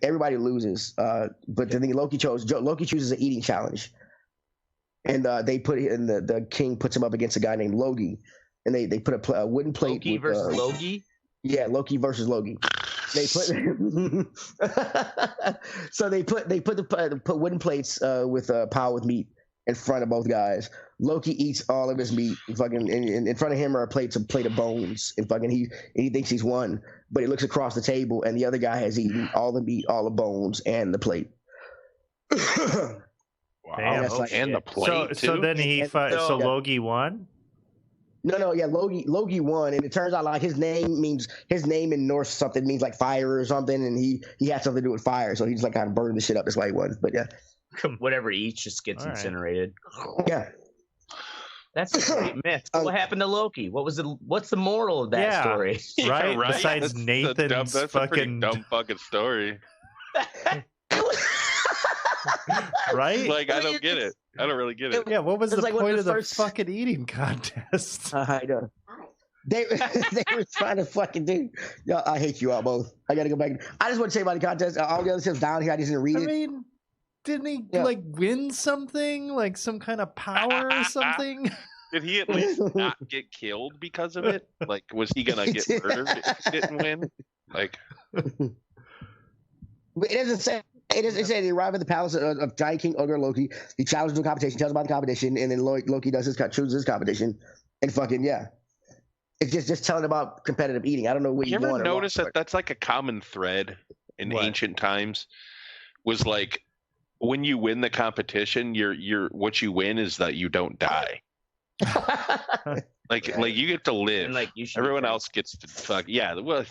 everybody loses. But then Loki chooses an eating challenge, and they put it in the king puts him up against a guy named Loki, and they put a wooden plate. Loki versus Loki. Yeah, Loki versus Loki. They put so they put wooden plates with piled with meat in front of both guys. Loki eats all of his meat. Fucking in front of him are a plate of bones, and fucking he thinks he's won, but he looks across the table and the other guy has eaten all the meat, all the bones, and the plate. Wow, and the plate too. So then Loki won. No, yeah, Loki won, and it turns out like his name in Norse something means like fire or something, and he had something to do with fire, so he's like kind of burning the shit up. That's why he won. But yeah, whatever he eats just gets incinerated. Yeah, that's a great myth. What happened to Loki? What's the moral of that story? Right? Besides Nathan's that's a pretty dumb fucking story. Right? Like I don't get it. I don't really get it. Yeah, what was the point of the fucking eating contest? I know. They were trying to fucking do. Yo, I hate you all both. I gotta go back. I just want to say about the contest. All the other stuff down here, I just didn't read it. I mean, didn't he like win something? Like some kind of power or something? Did he at least not get killed because of it? Like, was he gonna get murdered if he didn't win? Like, it doesn't say. It said they arrive at the palace of Giant King Ogre Loki. He challenges to a competition, tells about the competition, and then Loki chooses his competition, and fucking yeah. It's just telling about competitive eating. I don't know what you ever notice that that's like a common thread in ancient times. Was like when you win the competition, you're what you win is that you don't die. Like you get to live. And like everyone else gets to fuck. Yeah. Well,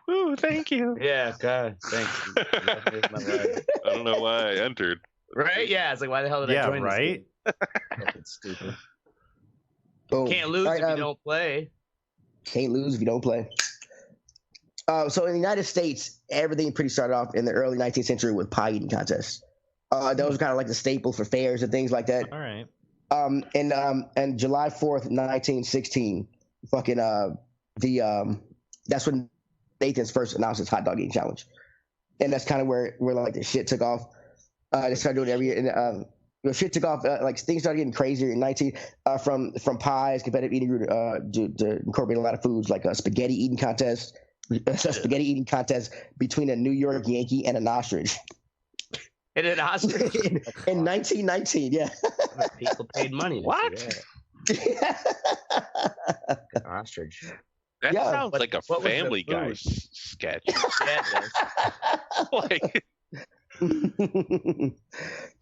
woo, thank you. Yeah. God, thanks. I don't know why I entered. Right? Yeah. It's like, why the hell did I join? Right. Fucking stupid. Boom. Can't lose if you don't play. Can't lose if you don't play. So in the United States, everything pretty started off in the early 19th century with pie eating contests. Those were kind of like the staple for fairs and things like that. All right. And July 4th, 1916, fucking that's when Nathan's first announced his hot dog eating challenge, and that's kind of where like the shit took off. They started doing it every year, and the shit took off. Like things started getting crazier in from pies, competitive eating grew to incorporate a lot of foods like a spaghetti eating contest between a New York Yankee and an ostrich. And an ostrich in 1919, yeah. People paid money. What? Yeah. Ostrich. That sounds like a Family Guy sketch. Yeah, it does. Like.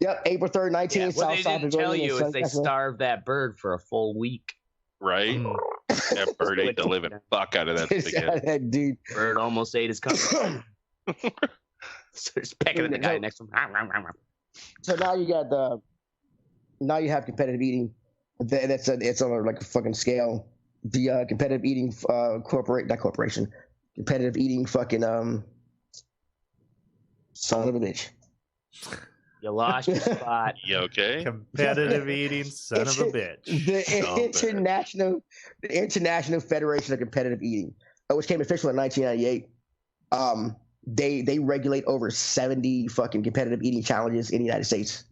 Yep, April 3rd, 19. Yeah, what they didn't tell you is they starved that bird for a full week. Right? That bird ate the living fuck out of that spaghetti. That dude. Bird almost ate his cousin. So just pecking at the guy next to him. So now you have competitive eating. It's on like a fucking scale. The competitive eating competitive eating fucking son of a bitch. You lost your spot. You okay? Competitive eating son of a bitch. The International Federation of Competitive Eating, which came official in 1998. They regulate over 70 fucking competitive eating challenges in the United States.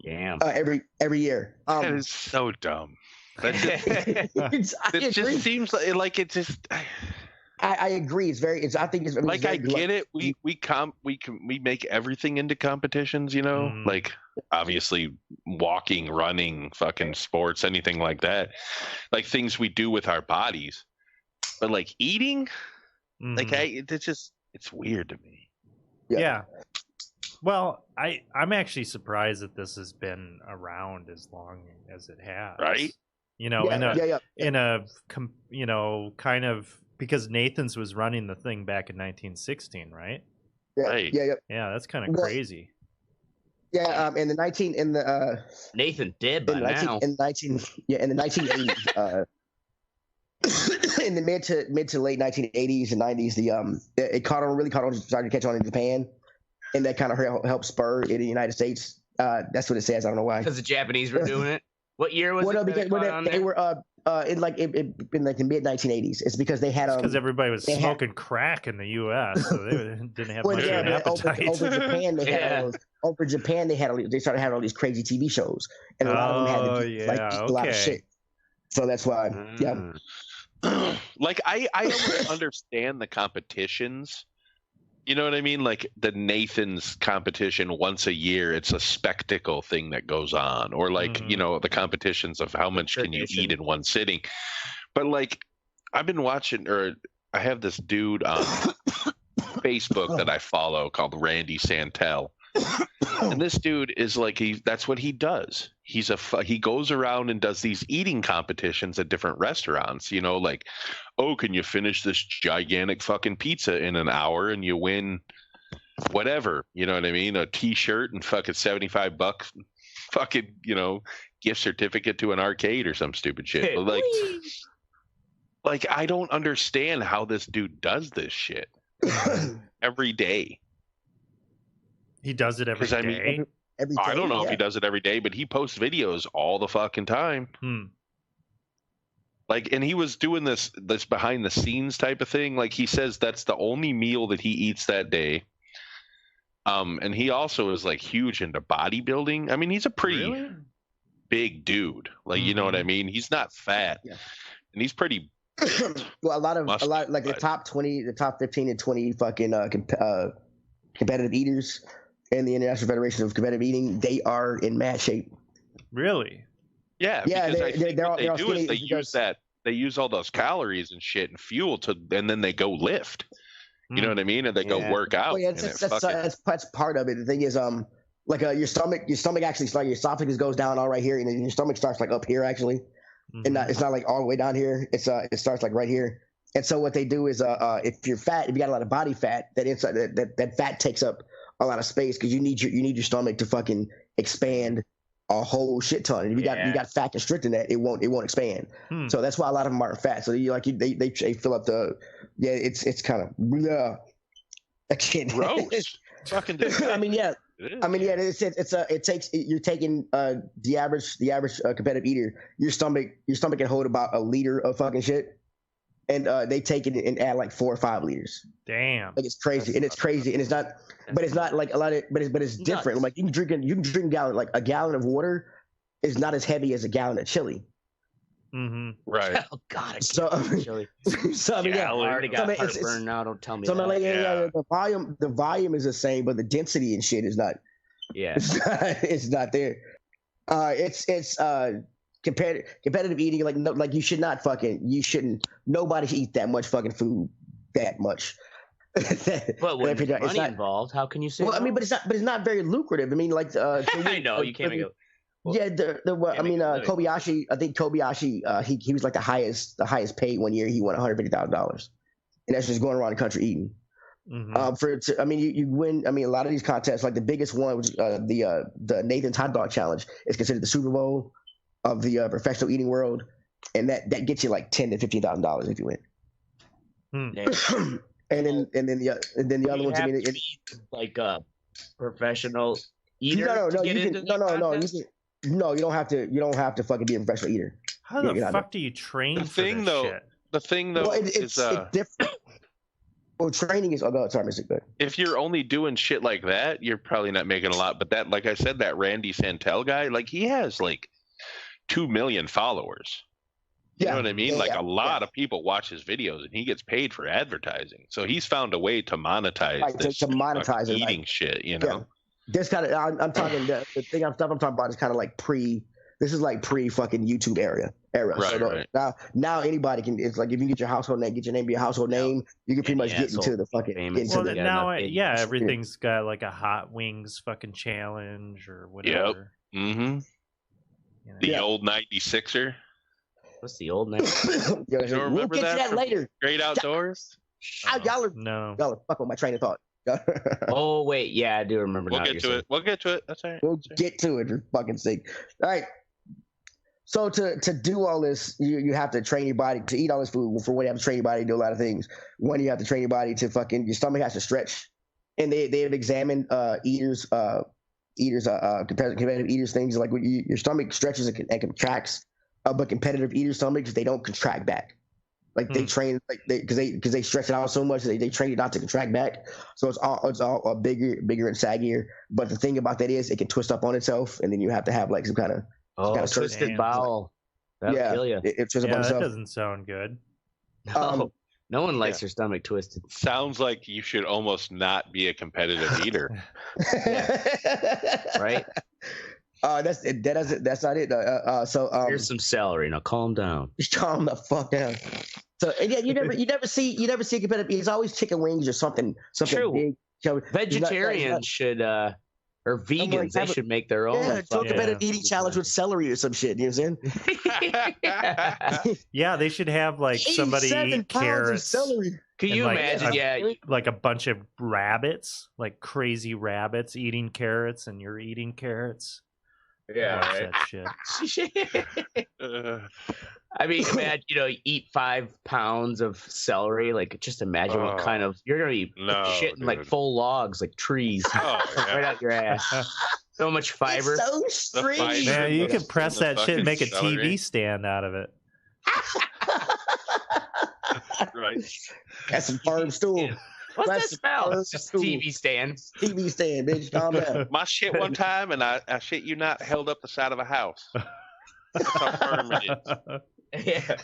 Damn. Every year. That is so dumb. It just seems like it just. I agree. I think it's like I get it. We make everything into competitions. You know, like obviously walking, running, fucking sports, anything like that. Like things we do with our bodies, but like eating. Like it's weird to me. Yeah. Well, I'm actually surprised that this has been around as long as it has. Right. You know, kind of because Nathan's was running the thing back in 1916, right? Yeah. Right. Yeah, that's kind of crazy. Yeah. In the Nathan did by now. In the 1980s. In the mid to late 1980s and 90s, it started to catch on in Japan, and that kind of helped spur it in the United States. That's what it says. I don't know why. Because the Japanese were doing it. What year was it? Because in like the mid 1980s. It's because they had because everybody was smoking crack in the U.S., so they didn't have much of an appetite. Over Japan, they had they started having all these crazy TV shows, and a lot of them had to eat a lot of shit. So that's why, Like I don't understand the competitions. You know what I mean? Like the Nathan's competition once a year, it's a spectacle thing that goes on. Or like, the competitions of how much can you eat in one sitting. But like, I've been watching, or I have this dude on Facebook that I follow called Randy Santel. And this dude is like, that's what he does. He goes around and does these eating competitions at different restaurants, like, oh, can you finish this gigantic fucking pizza in an hour and you win whatever, you know what I mean? A t-shirt and fucking $75 fucking, gift certificate to an arcade or some stupid shit. But like, I don't understand how this dude does this shit every day. He does it every day. Every day. I don't know if he does it every day, but he posts videos all the fucking time. Like, and he was doing this behind the scenes type of thing. Like, he says that's the only meal that he eats that day. And he also is like huge into bodybuilding. I mean, he's a pretty big dude. Like, you know what I mean? He's not fat, and he's pretty. Well, a lot like the top 20, the top 15 and 20 fucking competitive eaters in the International Federation of Competitive Eating, they are in mad shape. Really? Yeah. Yeah, they use all those calories and shit and fuel and then they go lift. You know what I mean? And they go work out. Well, that's part of it. The thing is, your stomach actually starts, your esophagus goes down all right here, and then your stomach starts like up here actually, and it's not like all the way down here. It starts like right here. And so what they do is, if you're fat, if you got a lot of body fat, that fat takes up a lot of space because you need your stomach to fucking expand a whole shit ton. And if you got fat constricting that, it won't expand. So that's why a lot of them aren't fat. So they fill up the it's kind of again. Gross. Fucking. I mean, yeah. You're taking the average competitive eater. Your stomach can hold about a liter of fucking shit. And they take it and add like 4 or 5 liters. Damn, like it's crazy, and it's not. But it's not like a lot of. But it's different. Nuts. Like you can drink a gallon. Like a gallon of water is not as heavy as a gallon of chili. Right. Oh God, chili. So I mean, I already got heartburn now. Don't tell me. So that. The volume is the same, but the density and shit is not. Yeah, it's not there. It's competitive eating, like you shouldn't. Nobody should eat that much fucking food that much. But when there's money involved, how can you say? Well, I mean, but it's not very lucrative. I mean, like I know you can't make it. Kobayashi. I think Kobayashi. He was like the highest paid one year. He won $150,000, and that's just going around the country eating. You win. I mean, a lot of these contests, like the biggest one was the Nathan's Hot Dog Challenge. It's considered the Super Bowl of the professional eating world, and that gets you like $10,000 to $15,000 if you win. And then the other ones. I mean, it's like a professional eater. No, you don't have to. You don't have to fucking be a professional eater. How the fuck do you train? The thing though it's different. Well, training is. Oh, no, sorry, Mr. Good. If you're only doing shit like that, you're probably not making a lot. But that, like I said, that Randy Santel guy, like he has like 2 million followers. You know what I mean? A lot of people watch his videos, and he gets paid for advertising. So he's found a way to monetize this to monetize eating shit. You know, this kind of. I'm talking. The thing I'm talking about is kind of like pre. This is like pre fucking YouTube era. Right, so right. Now anybody can. It's like if you get your household name, get your name, be a household name, you can pretty much get into the fucking. Everything's got like a Hot Wings fucking challenge or whatever. Yep. Mm-hmm. The old 96er. What's the old name? You don't remember that later. Great Outdoors? Y'all are fucking my train of thought. Oh wait, yeah, I do remember. We'll get to it. That's all right. We'll get to it, for fucking sake. All right. So to do all this, you have to train your body to eat all this food. For one, you have to train your body to do a lot of things. One, you have to train your body to fucking your stomach has to stretch, and they have examined competitive eaters things like when your stomach stretches and contracts but competitive eater stomachs, they don't contract back. Like they train, like because they stretch it out so much, they train it not to contract back. So it's all bigger and saggier. But the thing about that is, it can twist up on itself, and then you have to have like some kind of twisted bowel. That'll kill you. It twists up on that itself. doesn't sound good. No, no one likes their stomach twisted. Sounds like you should almost not be a competitive eater. Right? That's not it. So here's some celery. Now calm down. Just calm the fuck down. So yeah, you never see a competitive. It's always chicken wings or something True. big. Vegetarians should or vegans, they should make their own. Yeah, do a competitive eating challenge with celery or some shit. You know what I'm saying? Yeah, they should have like somebody eat carrots. Celery. Can you imagine? Like a bunch of rabbits, like crazy rabbits eating carrots, and you're eating carrots. Yeah, right. That shit. I mean, imagine, eat 5 pounds of celery. Like, just imagine what kind of you're gonna be shitting like full logs, like trees, right out your ass. So much fiber. It's so strange. Man, you could press that shit and make a TV stand out of it. Right. That's some farm stool. What's that smell? It's just TV stand. TV stand, bitch. Calm down. My shit one time, and I shit you not, held up the side of a house. That's how firm it is. Yeah.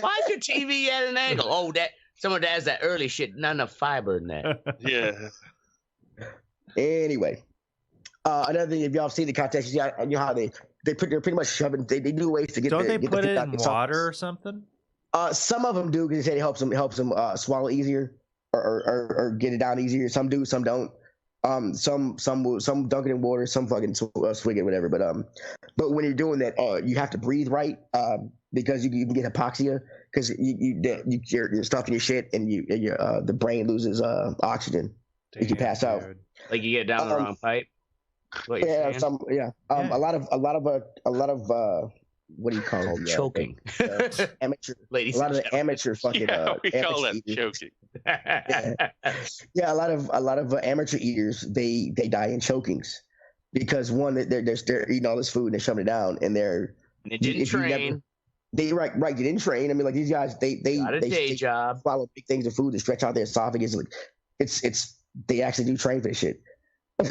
Why is your TV at an angle? Oh, that someone that has that early shit, not enough fiber in that. Yeah. Anyway, another thing, if y'all seen the contest, you know how they're pretty much shoving. They do ways to get. Don't they put it in water or something? Some of them do because they say it helps them swallow easier or get it down easier. Some do, some don't. Some dunk it in water, some fucking swig it, whatever. But when you're doing that, you have to breathe right, because you can get hypoxia because you're stuffing your shit and the brain loses oxygen. Damn, you can pass out. Like you get down the wrong pipe. Yeah, a lot of what do you call it? Choking. Amateur. Ladies, a lot of the amateur fucking. We call that choking. Yeah, a lot of amateur eaters they die in chokings because one they're eating all this food and they're shoving it down and they didn't train. They didn't train. I mean, like these guys they got a day job, swallow big things of food and stretch out their esophagus. Like it's they actually do train for this shit. And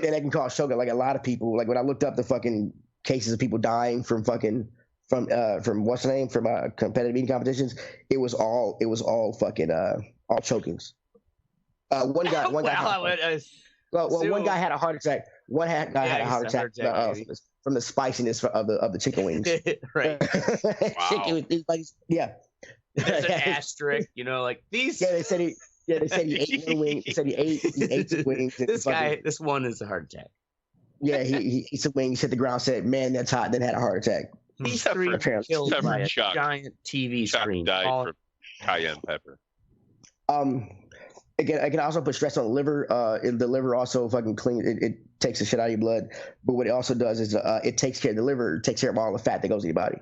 that can cause choking. Like a lot of people, like when I looked up the fucking cases of people dying from what's the name, from competitive eating competitions, it was all fucking all chokings. One guy one guy had a heart attack. One guy had a heart attack from the spiciness of the chicken wings. Right. Wow. Yeah. There's an asterisk, like these. Yeah, they said he ate one wing. He said he ate some wings. This one is a heart attack. Yeah, he ate some wings, hit the ground, said, "Man, that's hot." Then had a heart attack. These three killed by a giant TV screen. Died from cayenne pepper. It can also put stress on the liver. The liver also fucking clean. It takes the shit out of your blood. But what it also does is it takes care of the liver. It takes care of all the fat that goes in your body.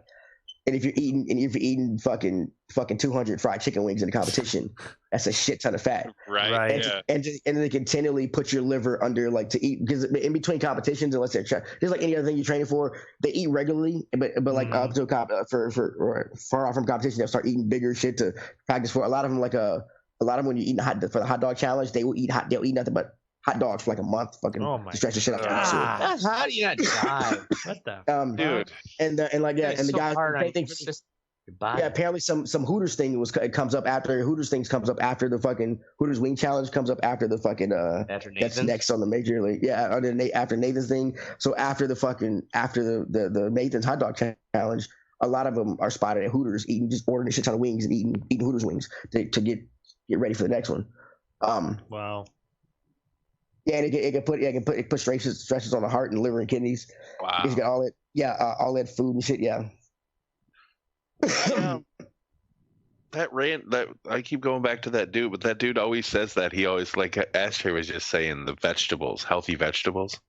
And if you're eating fucking 200 fried chicken wings in a competition, that's a shit ton of fat. Right. And they continually put your liver under to eat, because in between competitions, unless they're just like any other thing you're training for, they eat regularly, but like up to for far off from competition, they'll start eating bigger shit to practice for. A lot of them when you eat for the hot dog challenge, they'll eat nothing but hot dogs for like a month, fucking to stretch the shit out. How do you not die? What the dude? And the guys, same thing. Yeah, apparently some Hooters thing comes up after the fucking Hooters wing challenge comes up after the fucking that's next on the major league. Yeah, after Nathan's thing. So after the Nathan's hot dog challenge, a lot of them are spotted at Hooters just ordering a shit ton of wings and eating Hooters wings to get ready for the next one. Wow. Yeah, and it can put stresses on the heart and liver and kidneys. Wow. He's got all that food and shit. Yeah. That I keep going back to that dude, but that dude always says that. He always, like Ashtray was just saying, the vegetables, healthy vegetables.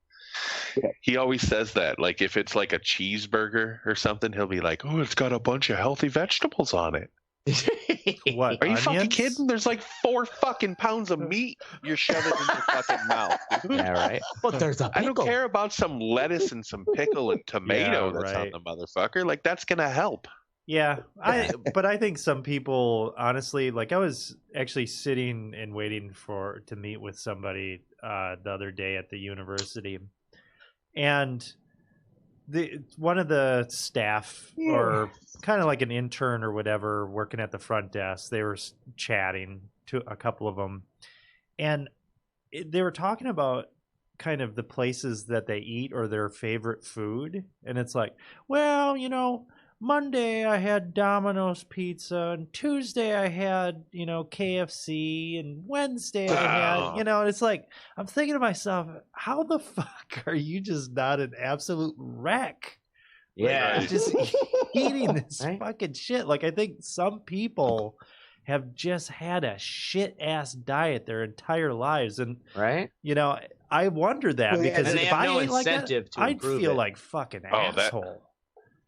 Yeah. He always says that. Like if it's like a cheeseburger or something, he'll be like, "Oh, it's got a bunch of healthy vegetables on it." What? Are you fucking onions? kidding? There's like 4 fucking pounds of meat you're shoving in your fucking mouth, dude. Yeah, right. But there's a pickle. I don't care about some lettuce and some pickle and tomato that's on the motherfucker. Like, that's gonna help. Yeah, but I think some people, honestly, like I was actually sitting and waiting to meet with somebody the other day at the university, and one of the staff, or kind of like an intern or whatever, working at the front desk, they were chatting to a couple of them, and they were talking about kind of the places that they eat or their favorite food, and it's like, well, Monday I had Domino's pizza, and Tuesday I had, KFC, and Wednesday I had, it's like, I'm thinking to myself, how the fuck are you just not an absolute wreck? Yeah. Like, just eating this fucking shit. Like, I think some people have just had a shit ass diet their entire lives. And, I wonder that because if I ate like that, I'd feel like fucking asshole.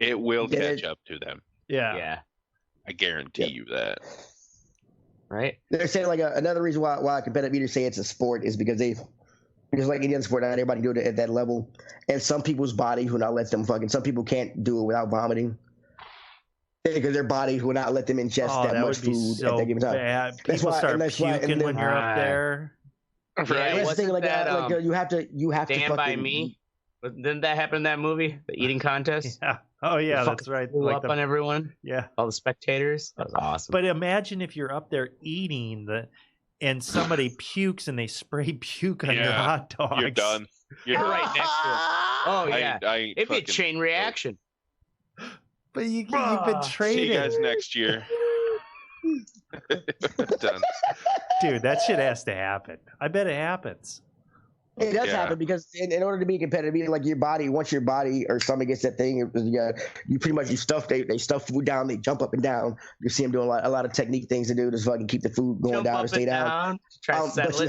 It will catch up to them. Yeah. I guarantee you that. Right? They're saying like another reason why competitive eaters say it's a sport is because like any other sport, not everybody can do it at that level. And some people's bodies will not let them some people can't do it without vomiting. Because their bodies will not let them ingest that much food at that given time. Bad. People start puking when you're up there. Right. That's the thing, like you have to Stand By Me. Didn't that happen in that movie? The eating contest? Yeah. Oh, yeah, that's right. Blew up on everyone. Yeah. All the spectators. That was awesome. But imagine if you're up there eating and somebody pukes and they spray puke on your hot dogs. You're done. You're right next to it. Oh, yeah. It'd be a chain reaction. But you've been training. See you guys next year. Done. Dude, that shit has to happen. I bet it happens. It does happen because in order to be competitive, like your body, once your body or stomach gets that thing, you pretty much they stuff food down, they jump up and down. You see them doing a lot of technique things to do to fucking keep the food going down and stay down. But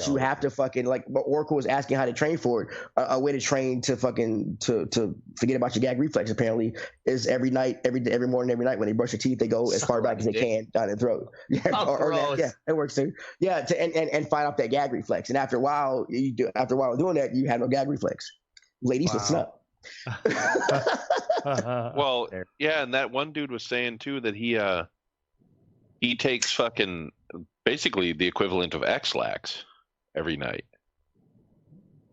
you have to fucking, like what Oracle was asking how to train for it. A way to train to fucking to forget about your gag reflex apparently is every morning, every night when they brush their teeth, they go as far back as they can down their throat. It works too. Yeah, and fight off that gag reflex. And after a while doing that, you have no gag reflex. Ladies, listen up. Well, yeah, and that one dude was saying too that he takes fucking basically the equivalent of X-Lax every night.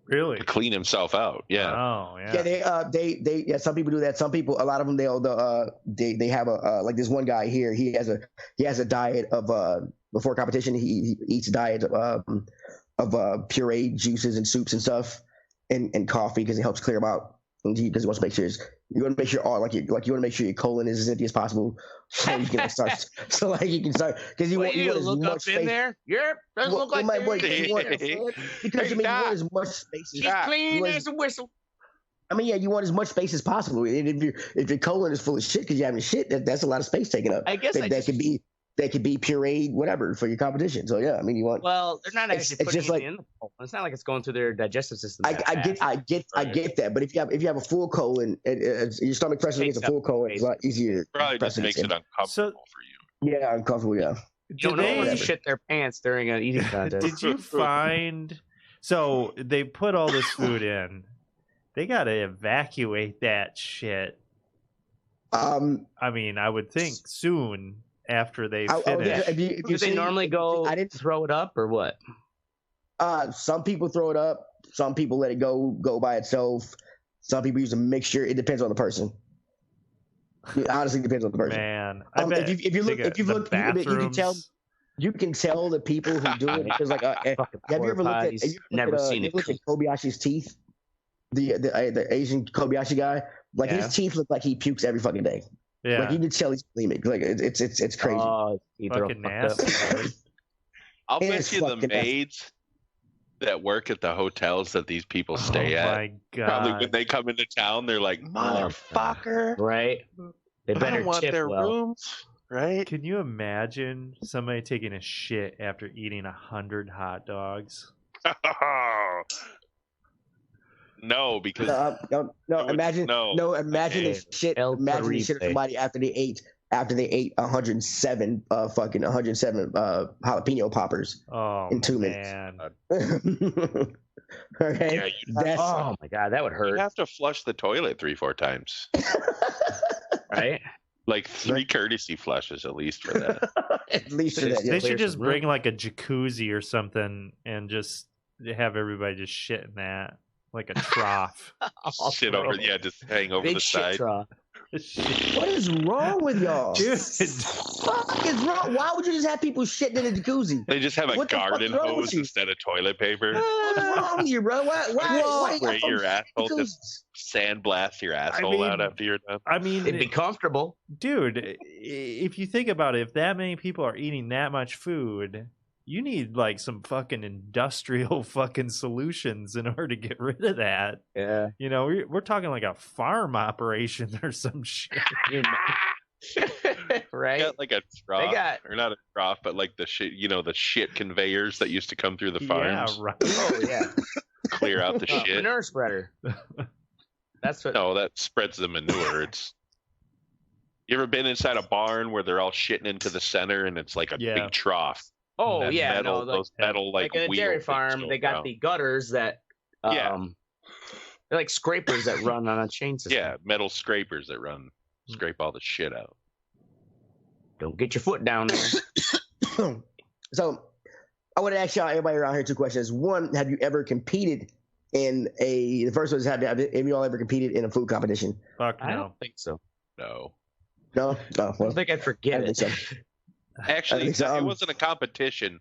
Really? To clean himself out. Yeah. Oh, yeah. Yeah, some people do that. Some people, a lot of them, they have like this one guy here. He has a diet of before competition. He eats a diet of pureed juices and soups and stuff, and coffee because it helps clear them out. Because he wants to make sure you want to make sure you want to make sure your colon is as empty as possible, so you can start. So like you can start because you want as look much up space. in there. Yep, doesn't look like you want as much space. She's clean as a whistle. I mean, yeah, you want as much space as possible. And if your colon is full of shit because you're having shit, that's a lot of space taken up. I guess that could be pureed, whatever, for your competition. So yeah, I mean, you want. Well, they're not actually putting it in the colon. It's not like it's going through their digestive system. I get that, but if you have a full colon, your stomach pressure against a full colon is a lot easier. Probably just makes it uncomfortable for you. Yeah, uncomfortable. Yeah. Don't know to shit their pants during an eating contest. Did you find? So they put all this food in. They got to evacuate that shit. I mean, I would think soon after they finish. Do they normally go throw it up or what? Some people throw it up. Some people let it go by itself. Some people use a mixture. It depends on the person. It honestly depends on the person. Man, I bet if you look, you can tell the people who do it because like have you ever looked at Kobayashi's teeth? The Asian Kobayashi guy, like his teeth look like he pukes every fucking day. Yeah, like you can tell he's bulimic. Like it's crazy. Oh, fucking nasty. I'll bet you the maids that work at the hotels that these people stay at. My God. Probably when they come into town, they're like, motherfucker. Right. They better I don't want tip their well. rooms. Right. Can you imagine somebody taking a shit after eating 100 hot dogs? No, because no. Imagine the shit. Imagine the shit of somebody after they ate after they ate 107 jalapeno poppers in 2 minutes. Okay, yeah, oh my god, that would hurt. You have to flush the toilet 3-4 times, right? Like 3 courtesy flushes at least for that. At least for that. They should just bring like a jacuzzi or something and just have everybody just shit in that, like a trough. Shit over, just hang over Big the shit side. trough. What is wrong with y'all? Dude, fuck is wrong? Why would you just have people shitting in a jacuzzi? They just have a garden hose instead of toilet paper. What's wrong with you, bro? Why spray your asshole? Just sandblast your asshole out after you're done. I mean, it'd be comfortable, dude. If you think about it, if that many people are eating that much food, you need like some fucking industrial fucking solutions in order to get rid of that. Yeah. You know, we're talking like a farm operation or some shit. Right? They got like a trough, or not a trough, but like the shit, the shit conveyors that used to come through the farms. Yeah, right. Oh yeah. Clear out the shit. Manure spreader. That's what. No, that spreads the manure. You ever been inside a barn where they're all shitting into the center and it's like a big trough? Oh yeah, metal, those metal like in a dairy farm, they got the gutters that they're like scrapers that run on a chain system. Yeah, metal scrapers that scrape all the shit out. Don't get your foot down there. So I want to ask y'all, everybody around here, 2 questions. One, have you ever competed in the first one is have you all ever competed in a food competition? Fuck no. I don't think so. No. No? Oh, well, I think I'd forget it. So. Actually, it wasn't a competition.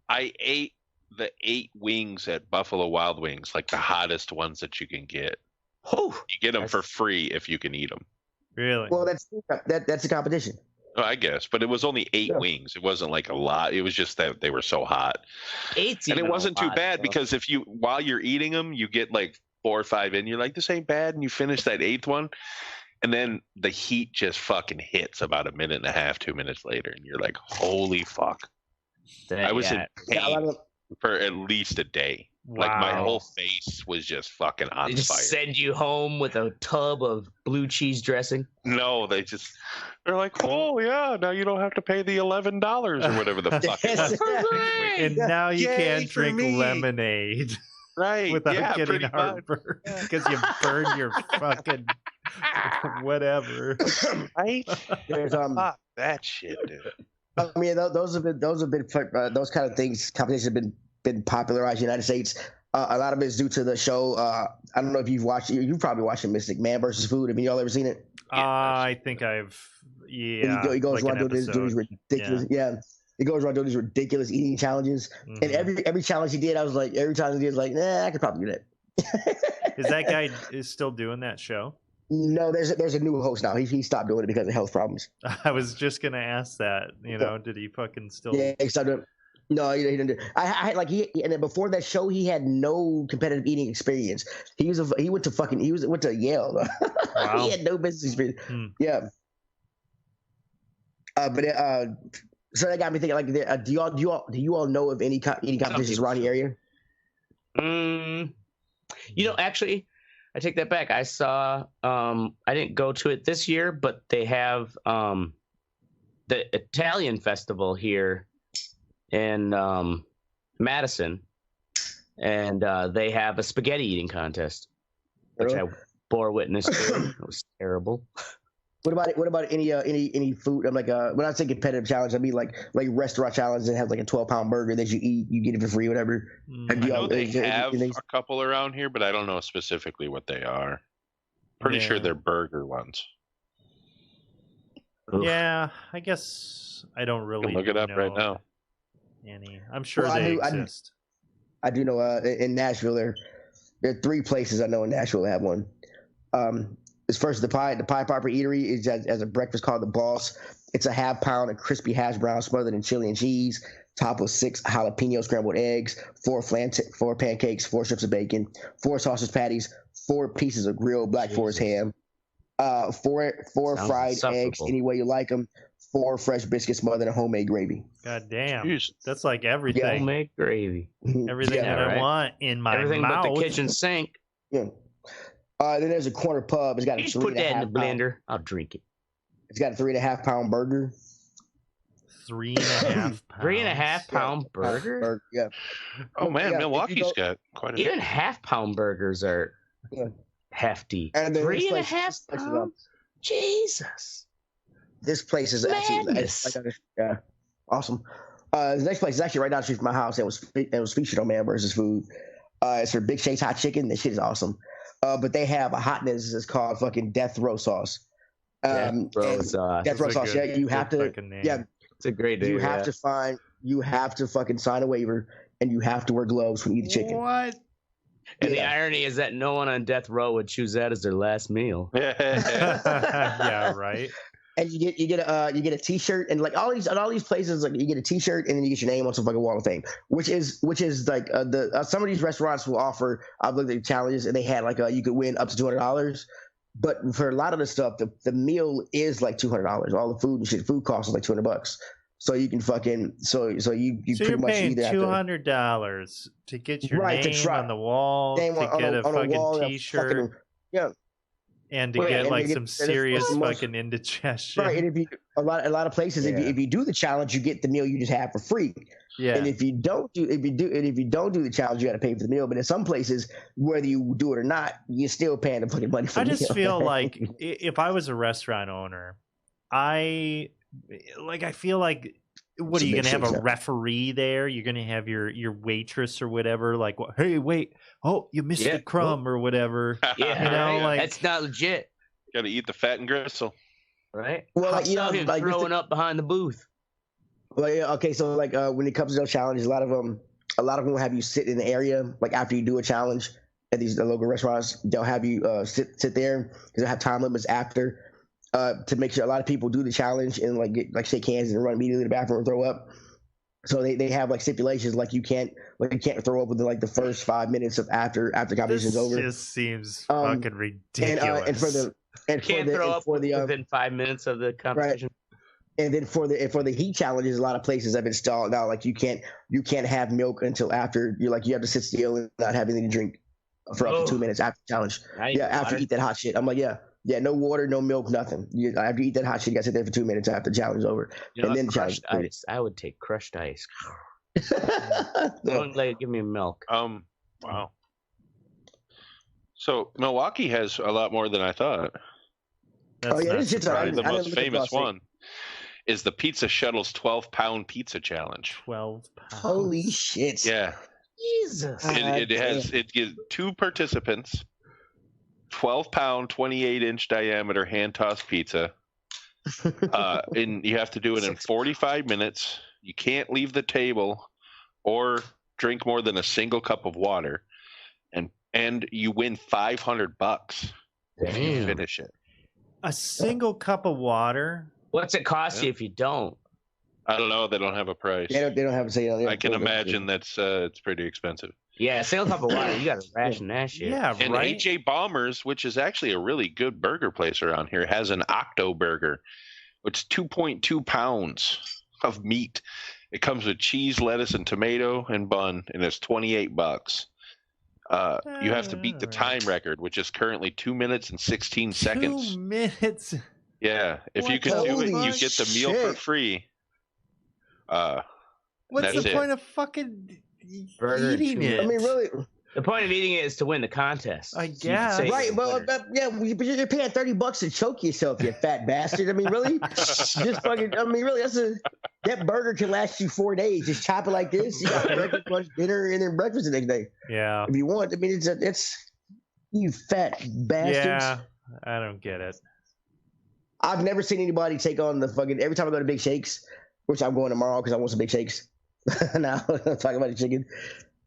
I ate the 8 wings at Buffalo Wild Wings, like the hottest ones that you can get. Oh, you get them for free if you can eat them. Really? Well, that's a competition. Well, I guess, but it was only 8 wings. It wasn't like a lot. It was just that they were so hot. 8's and it wasn't too bad though. Because while you're eating them, you get like 4 or 5 in. You're like, this ain't bad, and you finish that 8th one. And then the heat just fucking hits about 1.5 minutes, 2 minutes later, and you're like, "Holy fuck!" I was in pain for at least a day. Wow. Like my whole face was just fucking on They just fire. send you home with a tub of blue cheese dressing. No, they're like, "Oh yeah, now you don't have to pay the $11 or whatever the fuck." It was. And now you can't drink lemonade. Right. Without getting heartburn because you burned your fucking whatever. Right? There's Fuck that shit, dude. I mean, those have been those kind of things. Competitions have been popularized in the United States. A lot of it is due to the show. I don't know if you've watched. You've probably watched it, Mystic Man versus Food. Have y'all ever seen it? I think I've. Yeah. He goes like around doing these ridiculous. Yeah. He goes around doing these ridiculous eating challenges, and every challenge he did, I was like, every time he did, like, nah, I could probably do that. Is that guy still doing that show? No, there's a new host now. He stopped doing it because of health problems. I was just gonna ask that. Did he fucking still? Yeah, he stopped doing it. No, he didn't do it. I like and then before that show, he had no competitive eating experience. He went to Yale. Wow. He had no business experience. Yeah. So that got me thinking. Like, do you all know of any eating competitions around the area? Actually, I take that back. I saw. I didn't go to it this year, but they have the Italian festival here in Madison, and they have a spaghetti eating contest, which I bore witness to. It was terrible. What about any food? I'm like when I say competitive challenge, I mean like restaurant challenge that has like a 12-pound burger that you eat, you get it for free, whatever. I know they have a couple around here, but I don't know specifically what they are. Pretty sure they're burger ones. Yeah, I guess I don't really look it up right now. I'm sure they exist. I do know in Nashville there are 3 places I know in Nashville that have one. It's first the Pie Popper Eatery is as a breakfast called the Boss. It's a ½ pound of crispy hash brown smothered in chili and cheese, topped with 6 jalapeno scrambled eggs, 4 pancakes, 4 strips of bacon, 4 sausage patties, 4 pieces of grilled Black Forest ham, 4 fried eggs any way you like them, 4 fresh biscuits smothered in homemade gravy. God damn, that's like everything. Yeah. Homemade gravy, everything that I want in my everything mouth. but the kitchen sink. Yeah. Then there's a corner pub. It's got you just put that in the blender. I'll drink it. It's got a 3.5 pound burger. 3.5 pounds. 3.5 pound burger? Yeah. Oh man, Milwaukee's got quite a even half-pound burgers are hefty. And 3.5 pounds? Jesus. This place is absolutely awesome. The next place is actually right down the street from my house. It was featured on Man vs. Food. It's for Big Shake's hot chicken. This shit is awesome. But they have a hotness that's called fucking death row sauce. Death row sauce. Death row sauce. You have to. Yeah, it's a great name. You have to fucking sign a waiver, and you have to wear gloves when you eat the chicken. What? And the irony is that no one on death row would choose that as their last meal. Yeah, right. And you get a T-shirt, and like all these places, like you get a T-shirt, and then you get your name on some fucking wall of fame, which is like some of these restaurants will offer. I've looked at challenges, and they had like you could win up to $200, but for a lot of the stuff, the meal is like $200. All the food and shit, food costs like $200. So you can fucking so you pretty much paying $200 to get your name on the wall, to get a fucking T-shirt. And to get like some serious fucking indigestion. Right, and if you a lot of places, if you do the challenge, you get the meal you just have for free. Yeah. And if you don't do the challenge, you got to pay for the meal. But in some places, whether you do it or not, you're still paying the fucking money for the meal. I just feel like if I was a restaurant owner, I feel like, what are you gonna have a referee there? You're gonna have your waitress or whatever, like, hey, wait, oh, you missed a crumb or whatever. Yeah, you know, like that's not legit. Got to eat the fat and gristle, right? Well, like, like throwing up behind the booth. Well, yeah, okay, so like when it comes to those challenges, a lot of them will have you sit in the area, like after you do a challenge at these local restaurants. They'll have you sit there because they have time limits after. To make sure a lot of people do the challenge and like shake hands and run immediately to the bathroom and throw up. So they have like stipulations like you can't throw up within like the first 5 minutes of after competition's over. This just seems fucking ridiculous. And can't throw up within 5 minutes of the competition. Right. And then for the heat challenges, a lot of places have installed now like you can't have milk until after you have to sit still and not have anything to drink for up to 2 minutes after the challenge. After you eat that hot shit. I'm like, yeah, no water, no milk, nothing. After you eat that hot shit, you got to sit there for 2 minutes after the challenge is over. And then crushed ice. I would take crushed ice. Don't give me milk. Wow. So Milwaukee has a lot more than I thought. The most famous one is the Pizza Shuttle's 12-pound pizza challenge. 12 pounds. Holy shit. Yeah. Jesus. It gives 2 participants 12-pound, 28-inch diameter hand-tossed pizza. And you have to do it in 45 minutes. You can't leave the table or drink more than a single cup of water. And you win $500 if you finish it. A single cup of water? What's it cost you if you don't? I don't know. They don't have a price. They don't have a say. I can imagine that's it's pretty expensive. Yeah, a single cup of water, you got to ration that shit. Yeah, and right. AJ Bombers, which is actually a really good burger place around here, has an Octo Burger, which is 2.2 pounds of meat. It comes with cheese, lettuce, and tomato and bun, and it's $28. You have to beat the time record, which is currently 2 minutes and 16 seconds. 2 minutes. Yeah, if you can do it, you get the meal for free. What's the point of fucking eating it? I mean, really, the point of eating it is to win the contest. I guess. Right, well, yeah, but you're paying $30 to choke yourself, you fat bastard. I mean, really, just fucking. I mean, really, that burger can last you 4 days. Just chop it like this. You got breakfast, lunch, dinner, and then breakfast the next day. Yeah. If you want, I mean, it's you fat bastards. Yeah, I don't get it. I've never seen anybody take on the fucking. Every time I go to Big Shakes, which I'm going tomorrow because I want some Big Shakes. Now I'm talking about the chicken.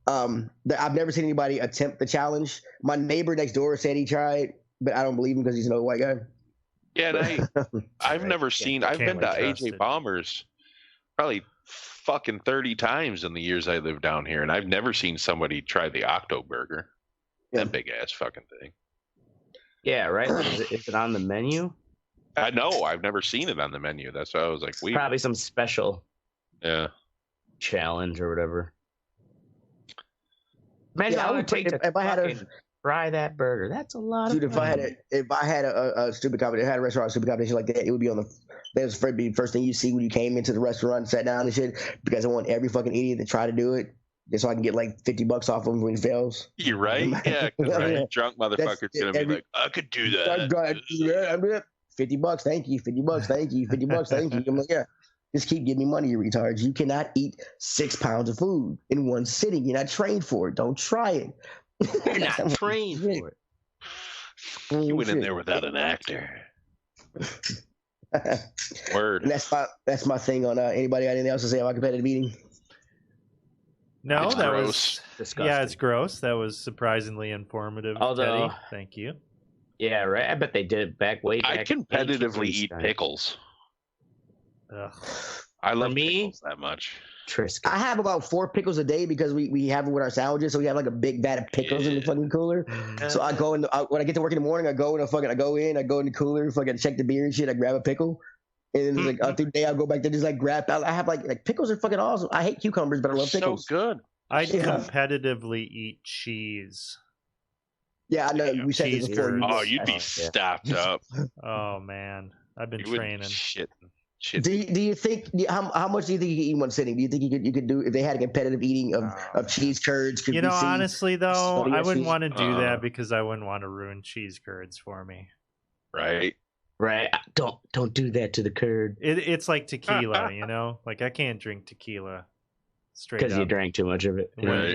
I've never seen anybody attempt the challenge. My neighbor next door said he tried, but I don't believe him because he's an old white guy. Yeah, and I've never seen. I've been to AJ Bombers probably fucking 30 times in the years I lived down here, and I've never seen somebody try the Octo Burger. Yeah. That big ass fucking thing. Yeah, right. Is it on the menu? I know. I've never seen it on the menu. That's why I was like, weird. Probably some special. Yeah. Challenge or whatever. Imagine I would take if I had fry that burger. That's a lot Dude, of money. If I had a stupid competition, had a restaurant stupid competition like that, it would be on the. That was the first thing you see when you came into the restaurant, sat down and shit. Because I want every fucking idiot to try to do it, just so I can get like $50 off of him when he fails. You're right. Yeah, because drunk motherfucker's gonna be like, I could do that. $50, thank you. $50, thank you. $50, thank you. I'm like, yeah. Just keep giving me money, you retards. You cannot eat 6 pounds of food in one sitting. You're not trained for it. Don't try it. You're not trained for it. You went in there without an actor. Word. And that's my thing on anybody got anything else to say about competitive eating? No, it's that gross. Was disgusting. Yeah, it's gross. That was surprisingly informative. Although, Teddy. Thank you. Yeah, right. I bet they did it way back. I competitively eat pickles. Ugh. I love pickles that much. Triscuit. I have about 4 pickles a day because we have it with our sandwiches, so we have like a big vat of pickles in the fucking cooler. So I go in when I get to work in the morning, I go in the cooler, fucking check the beer and shit. I grab a pickle, and then like through the day I go back there just like grab. I have like pickles are fucking awesome. I hate cucumbers, but I love pickles. So good. I competitively eat cheese. Yeah, I know. We said this before. You'd be stopped up. Oh man, I've been training. Shit. Do you think how much do you think you could eat in one sitting? Do you think you could do if they had a competitive eating of cheese curds? You know, honestly though, I wouldn't want to do that because I wouldn't want to ruin cheese curds for me. Right. Don't do that to the curd. It's like tequila, you know. Like I can't drink tequila straight up because you drank too much of it. When I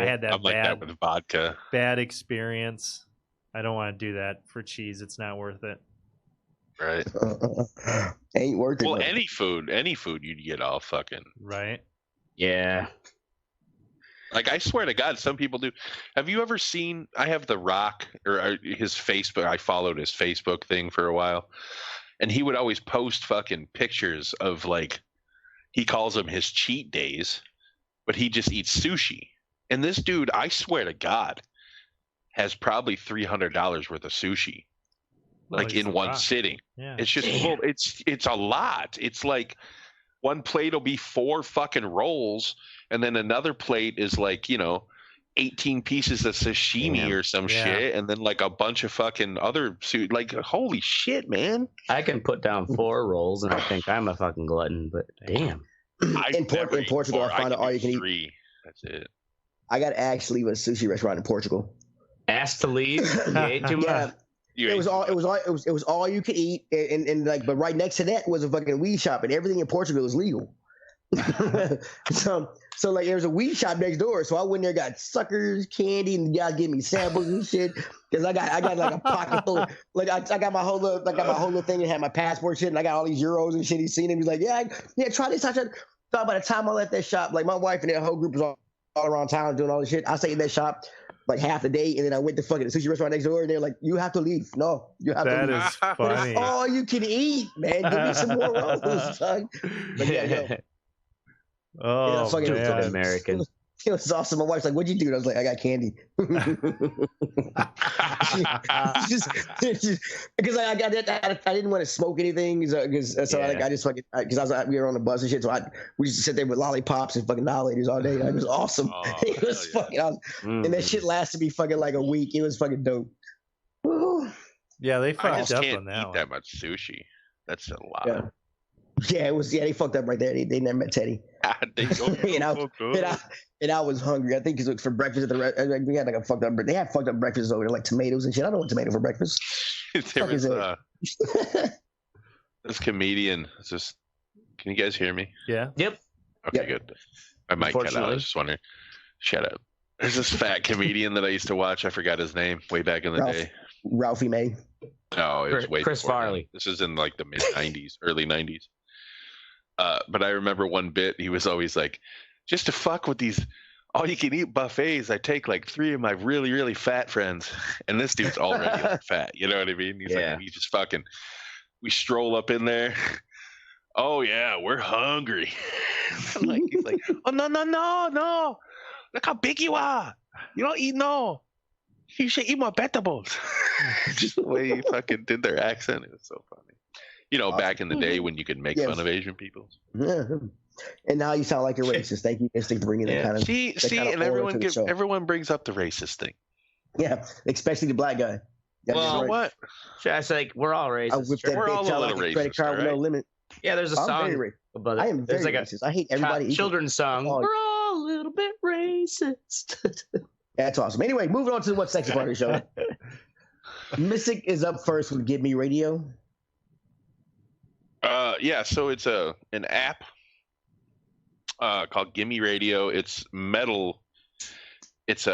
had that I'm like that with vodka. Bad experience. I don't want to do that for cheese. It's not worth it. Right. Ain't worth it. Well, any food you'd get all fucking. Right. Yeah. Like, I swear to God, some people do. Have you ever seen, I have The Rock, or his Facebook, I followed his Facebook thing for a while, and he would always post fucking pictures of, like, he calls them his cheat days, but he just eats sushi. And this dude, I swear to God, has probably $300 worth of sushi. Like in one sitting. Yeah. It's just it's a lot. It's like one plate will be 4 fucking rolls, and then another plate is like, 18 pieces of sashimi or some shit, and then like a bunch of fucking other like holy shit, man. I can put down 4 rolls and I think I'm a fucking glutton, but damn. In Portugal, I found out all you can 3. eat. That's it. I got to actually leave a sushi restaurant in Portugal. Asked to leave? You ate too much? It was all you could eat, and like, but right next to that was a fucking weed shop, and everything in Portugal is legal. so like, there's a weed shop next door, so I went there, got suckers, candy, and y'all give me samples and shit, because I got like a pocket full of, like I got my whole little thing and had my passport shit, and I got all these euros and shit. He's seen him, he's like, yeah, try this. I tried. So by the time I left that shop, like my wife and that whole group was all around town doing all this shit. I stayed in that shop like half the day, and then I went to fucking the sushi restaurant next door, and they're like, "You have to leave. No, you have to leave." That is funny. It's all you can eat, man. Give me some more rolls, son. But yeah, Oh, fucking man. American. It was awesome. My wife's like, "What'd you do?" And I was like, "I got candy." Because I didn't want to smoke anything, I just fucking because we were on the bus and shit. So we used to sit there with lollipops and fucking lollies all day. It was awesome. It was fucking awesome. And that shit lasted me fucking like a week. It was fucking dope. Woo. Yeah, they fucked I just up can't on that eat one. that much sushi. That's a lot. Yeah. Yeah, it was. Yeah, they fucked up right there. They never met Teddy. And I was hungry. I think because for breakfast at the restaurant, we had like a fucked up. They had fucked up breakfasts over there, like tomatoes and shit. I don't want tomato for breakfast. There was this comedian. Can you guys hear me? Yeah. Yep. Okay, good. I might cut out. I was just wondering. Shut up. There's this fat comedian that I used to watch. I forgot his name way back in the day. Ralphie May. No, it was way Chris before Farley. That. This is in like the mid '90s, early '90s. But I remember one bit. He was always like, "Just to fuck with these all-you-can-eat buffets, I take like 3 of my really, really fat friends." And this dude's already like fat. You know what I mean? He's like, he just fucking. We stroll up in there. Oh yeah, we're hungry. He's like, oh no! Look how big you are. You don't eat no. You should eat more vegetables. Just the way he fucking did their accent, it was so funny. Back in the day when you could make fun of Asian people. Yeah. And now you sound like a racist. Thank you, Mystic, for bringing that kind of. See, and everyone brings up the racist thing. Yeah, especially the black guy. Well, what? It's like we're all racist. I whipped that We're all bitch a out little like a credit card with no limit. Yeah, there's a song about it. I am very racist. I hate everybody. Children's song. We're all a little bit racist. That's awesome. Anyway, moving on to what's sexy part of the show. Mystic is up first with Give Me Radio. Yeah, so it's an app called Gimme Radio. It's metal. It's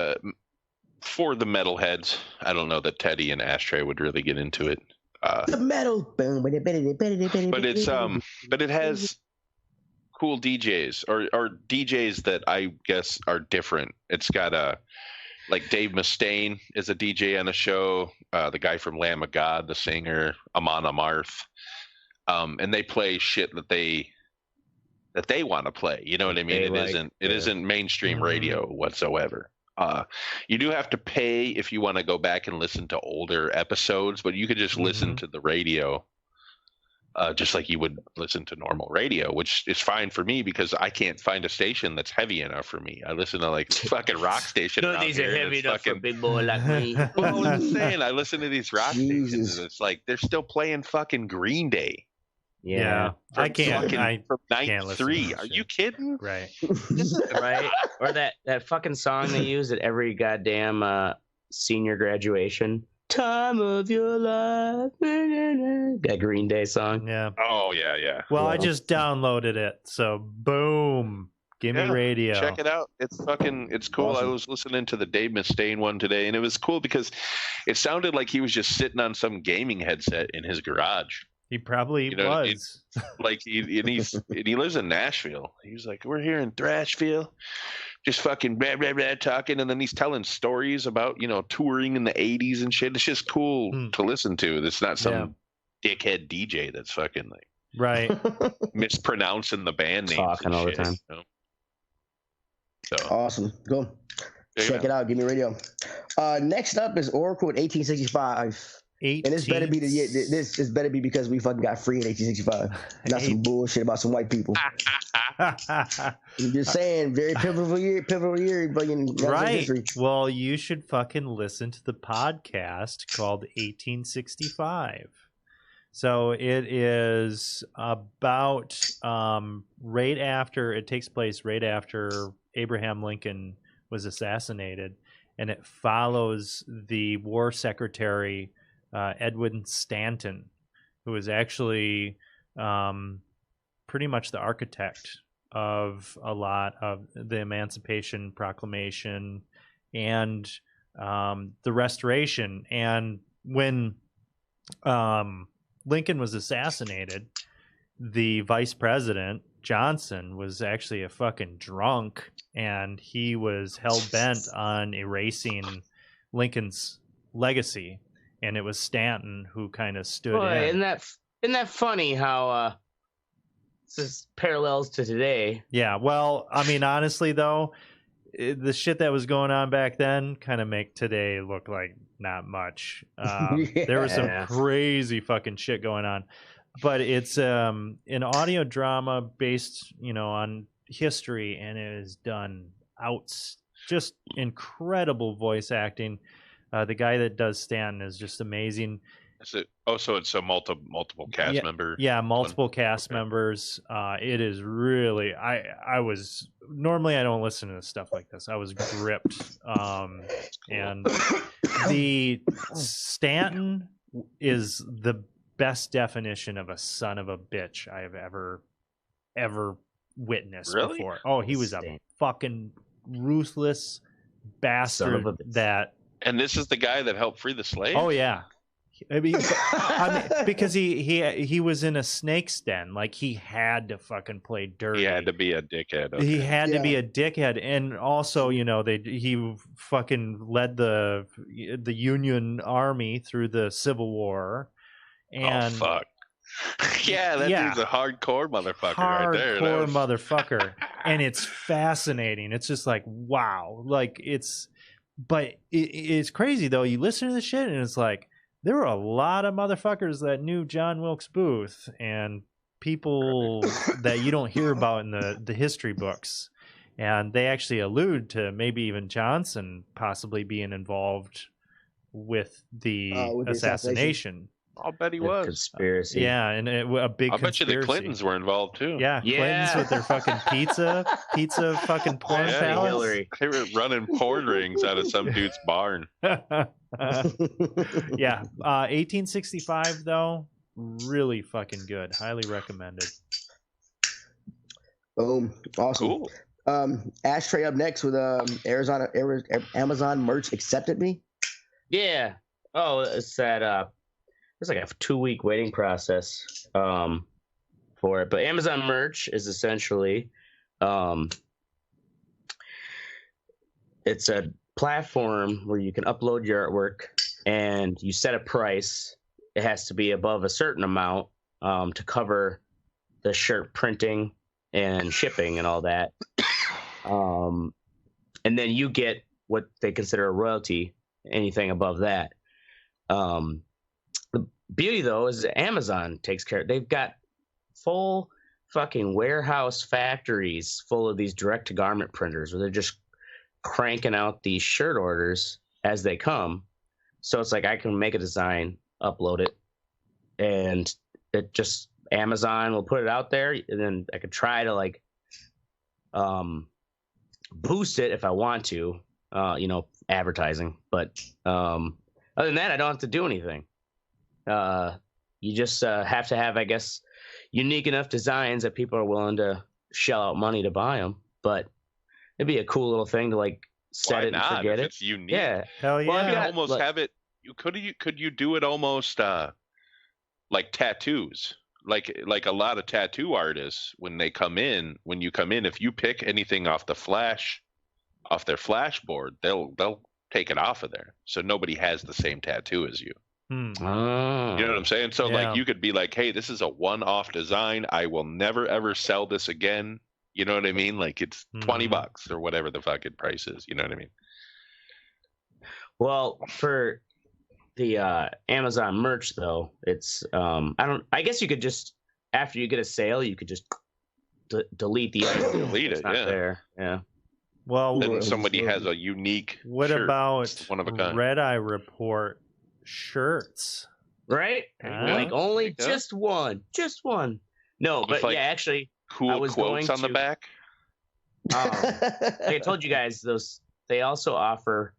for the metalheads. I don't know that Teddy and Ashtray would really get into it. The metal. But it has cool DJs or DJs that I guess are different. It's got like Dave Mustaine is a DJ on a show. The guy from Lamb of God, the singer, Amon Amarth. And they play shit that they want to play. You know what I mean? It isn't mainstream radio whatsoever. You do have to pay if you want to go back and listen to older episodes, but you could just listen to the radio, just like you would listen to normal radio, which is fine for me because I can't find a station that's heavy enough for me. I listen to like fucking rock station. No, these are heavy enough for a big boy like me. Well, I'm saying I listen to these rock stations, and it's like they're still playing fucking Green Day. Yeah, I can't. From can't '93. Are you kidding? Right. Right. Or that fucking song they use at every goddamn senior graduation. Time of your life. That Green Day song. Yeah. Oh yeah. Well, I just downloaded it, so boom. Give me radio. Check it out. It's cool. Awesome. I was listening to the Dave Mustaine one today, and it was cool because it sounded like he was just sitting on some gaming headset in his garage. He probably was. Like he lives in Nashville. He's like, we're here in Thrashville, just fucking blah, blah, blah, talking, and then he's telling stories about touring in the '80s and shit. It's just cool to listen to. It's not some dickhead DJ that's fucking like right mispronouncing the band names talking all the time. So awesome, go check it out. Give me radio. Next up is Oracle at 1865. And this better be this better be because we fucking got free in 1865, not some bullshit about some white people. I'm just saying, very pivotal year, right? History. Well, you should fucking listen to the podcast called 1865. So it is about it takes place right after Abraham Lincoln was assassinated, and it follows the war secretary. Edwin Stanton, who was actually pretty much the architect of a lot of the Emancipation Proclamation and the Restoration. And when Lincoln was assassinated, the vice president, Johnson, was actually a fucking drunk, and he was hell-bent on erasing Lincoln's legacy. And it was Stanton who kind of stood in. Isn't that funny how this is parallels to today? Yeah, well, I mean, honestly, though, the shit that was going on back then kind of make today look like not much. There was some crazy fucking shit going on. But it's an audio drama based, on history, and it is done just incredible voice acting. The guy that does Stanton is just amazing. So it's a multiple cast member. Yeah, multiple cast members. It is really. I was normally I don't listen to stuff like this. I was gripped. And the Stanton is the best definition of a son of a bitch I have ever witnessed before. Oh, he was a fucking ruthless bastard that. And this is the guy that helped free the slaves? Oh, yeah. I mean, because he was in a snake's den. Like, he had to fucking play dirty. He had to be a dickhead. Okay. He had to be a dickhead. And also, he fucking led the Union Army through the Civil War. And, oh, fuck. Yeah, dude's a hardcore motherfucker right there. Hardcore motherfucker. And it's fascinating. It's just like, wow. Like, But it's crazy, though. You listen to the shit, and it's like, there were a lot of motherfuckers that knew John Wilkes Booth and people that you don't hear about in the history books. And they actually allude to maybe even Johnson possibly being involved with the assassination. I'll bet he was. Conspiracy. Yeah, and a big I'll conspiracy. bet you the Clintons were involved too. Yeah, Clintons with their fucking pizza fucking porn palace. Hillary. They were running porn rings out of some dude's barn. Yeah, 1865 though, really fucking good. Highly recommended. Boom, awesome. Cool. Ashtray up next with Amazon merch accepted me. Yeah. Oh, it's that. It's like a 2-week waiting process for it. But Amazon merch is essentially it's a platform where you can upload your artwork and you set a price. It has to be above a certain amount to cover the shirt printing and shipping and all that. And then you get what they consider a royalty, anything above that. The beauty, though, is Amazon takes care. They've got full fucking warehouse factories full of these direct-to-garment printers where they're just cranking out these shirt orders as they come. So it's like I can make a design, upload it, and it just Amazon will put it out there, and then I could try to like boost it if I want to, advertising. But other than that, I don't have to do anything. You just have to have, I guess, unique enough designs that people are willing to shell out money to buy them. But it'd be a cool little thing to like set it and forget it. It's unique. Yeah, hell yeah. Well, you almost have it. Could you do it almost like tattoos? Like a lot of tattoo artists, when you come in, if you pick anything off their flash board, they'll take it off of there, so nobody has the same tattoo as you. Oh. You know what I'm saying? So like you could be like, hey, this is a one-off design. I will never ever sell this again. You know what I mean? Like it's $20 or whatever the fucking price is. You know what I mean? Well, for the Amazon merch though, it's I guess you could just, after you get a sale, you could just delete the item. Delete it, yeah. There. Yeah. Well, and somebody has a unique what shirt, about one of a kind. Red Eye Report shirts? Right? Like only just one. No, but like actually cool quotes on the back. Like I told you guys, they also offer,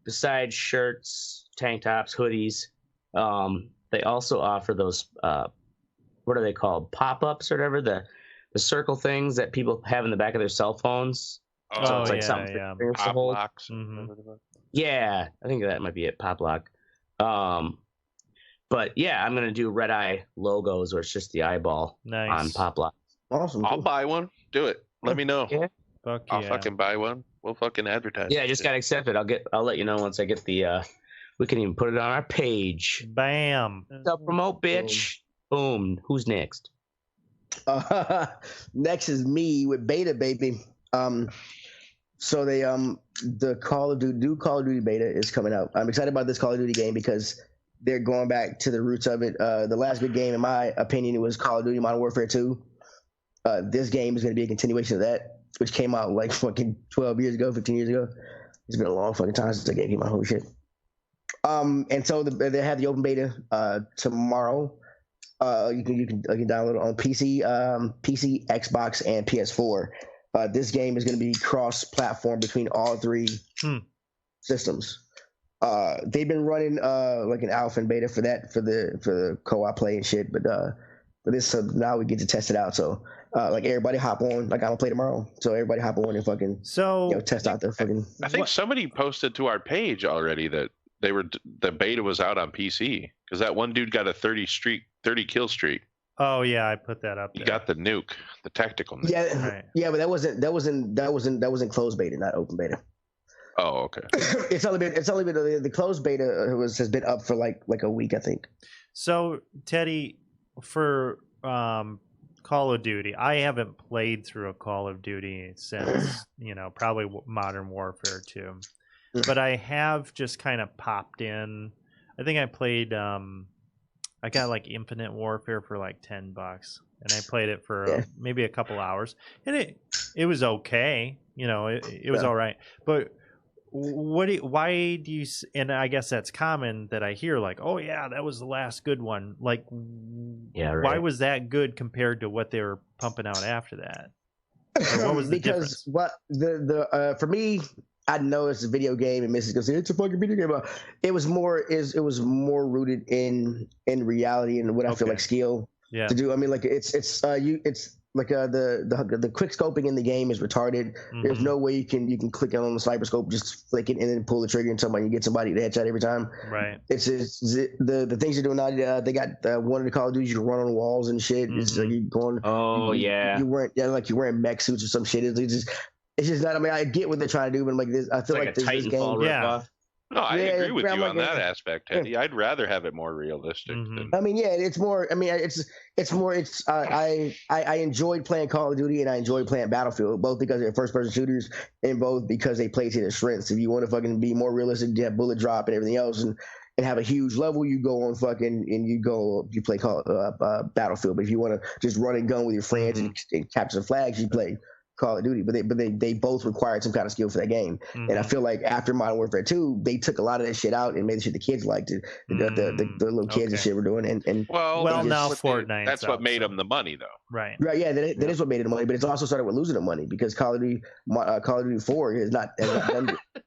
besides shirts, tank tops, hoodies, they also offer those what are they called? Pop-ups or whatever, the circle things that people have in the back of their cell phones. So it's like something for pop locks. Yeah, I think that might be it, pop lock. But yeah, I'm gonna do Red Eye logos where it's just the eyeball on pop lock. Awesome. I'll buy one. Do it. Let me know. Yeah. I'll fucking buy one. We'll fucking advertise. Yeah, I just got accepted. I'll let you know once I get the we can even put it on our page. Bam. Self-promote, bitch. Boom. Who's next? Next is me with Beta, baby. So they the Call of Duty beta is coming out. I'm excited about this Call of Duty game because they're going back to the roots of it. The last big game, in my opinion, it was Call of Duty Modern Warfare 2. This game is going to be a continuation of that, which came out like fucking 12 years ago, 15 years ago. It's been a long fucking time since I gave you my whole shit. And so they have the open beta tomorrow. You can download it on PC, Xbox, and PS4. This game is going to be cross-platform between all three systems. They've been running like an alpha and beta for the co-op play and shit, but this, so now we get to test it out. So like everybody hop on, like I'm gonna play tomorrow. So everybody hop on and fucking test out the fucking. I think somebody posted to our page already that the beta was out on PC because that one dude got a 30 kill streak. Oh yeah, I put that up there. You got the nuke, the tactical nuke. Yeah, right. Yeah, but that wasn't closed beta, not open beta. Oh, okay. It's only been the closed beta has been up for like a week, I think. So Teddy, for Call of Duty, I haven't played through a Call of Duty since probably Modern Warfare 2, but I have just kind of popped in. I think I played. I got like Infinite Warfare for like $10, and I played it for maybe a couple hours, and it was okay. You know, it was all right. But why do you? And I guess that's common that I hear like, oh yeah, that was the last good one. Like, why was that good compared to what they were pumping out after that? Or what was the difference? What for me, I know it's a video game, and Mrs. goes, "It's a fucking video game." But it was more rooted in reality and what I feel like skill to do. I mean, like it's like the quick scoping in the game is retarded. There's no way you can click on the sniper scope, just flick it, and then pull the trigger and somebody you get somebody to headshot every time. Right. It's the things you're doing now. They got one of the Call of Duty you can run on walls and shit. It's like you going. Oh yeah. You wearing mech suits or some shit. It's just not. I mean, I get what they're trying to do, but like this, I feel like this game. Yeah. No, I agree with you on that aspect, Teddy. I'd rather have it more realistic. I mean, yeah, it's more. I mean, it's more. It's I enjoyed playing Call of Duty and I enjoyed playing Battlefield, both because they're first-person shooters and both because they play to their strengths. If you want to fucking be more realistic, you have bullet drop and everything else, and have a huge level, you go on fucking and you play Battlefield. But if you want to just run and gun with your friends and capture the flags, you play Call of Duty, but they both required some kind of skill for that game. And I feel like after Modern Warfare 2, they took a lot of that shit out and made the shit the kids liked. The little kids and shit were doing. And well now Fortnite. That's what made them the money, though. Right. Yeah, that is what made it the money. But it's also started with losing the money because Call of Duty 4 has not done it.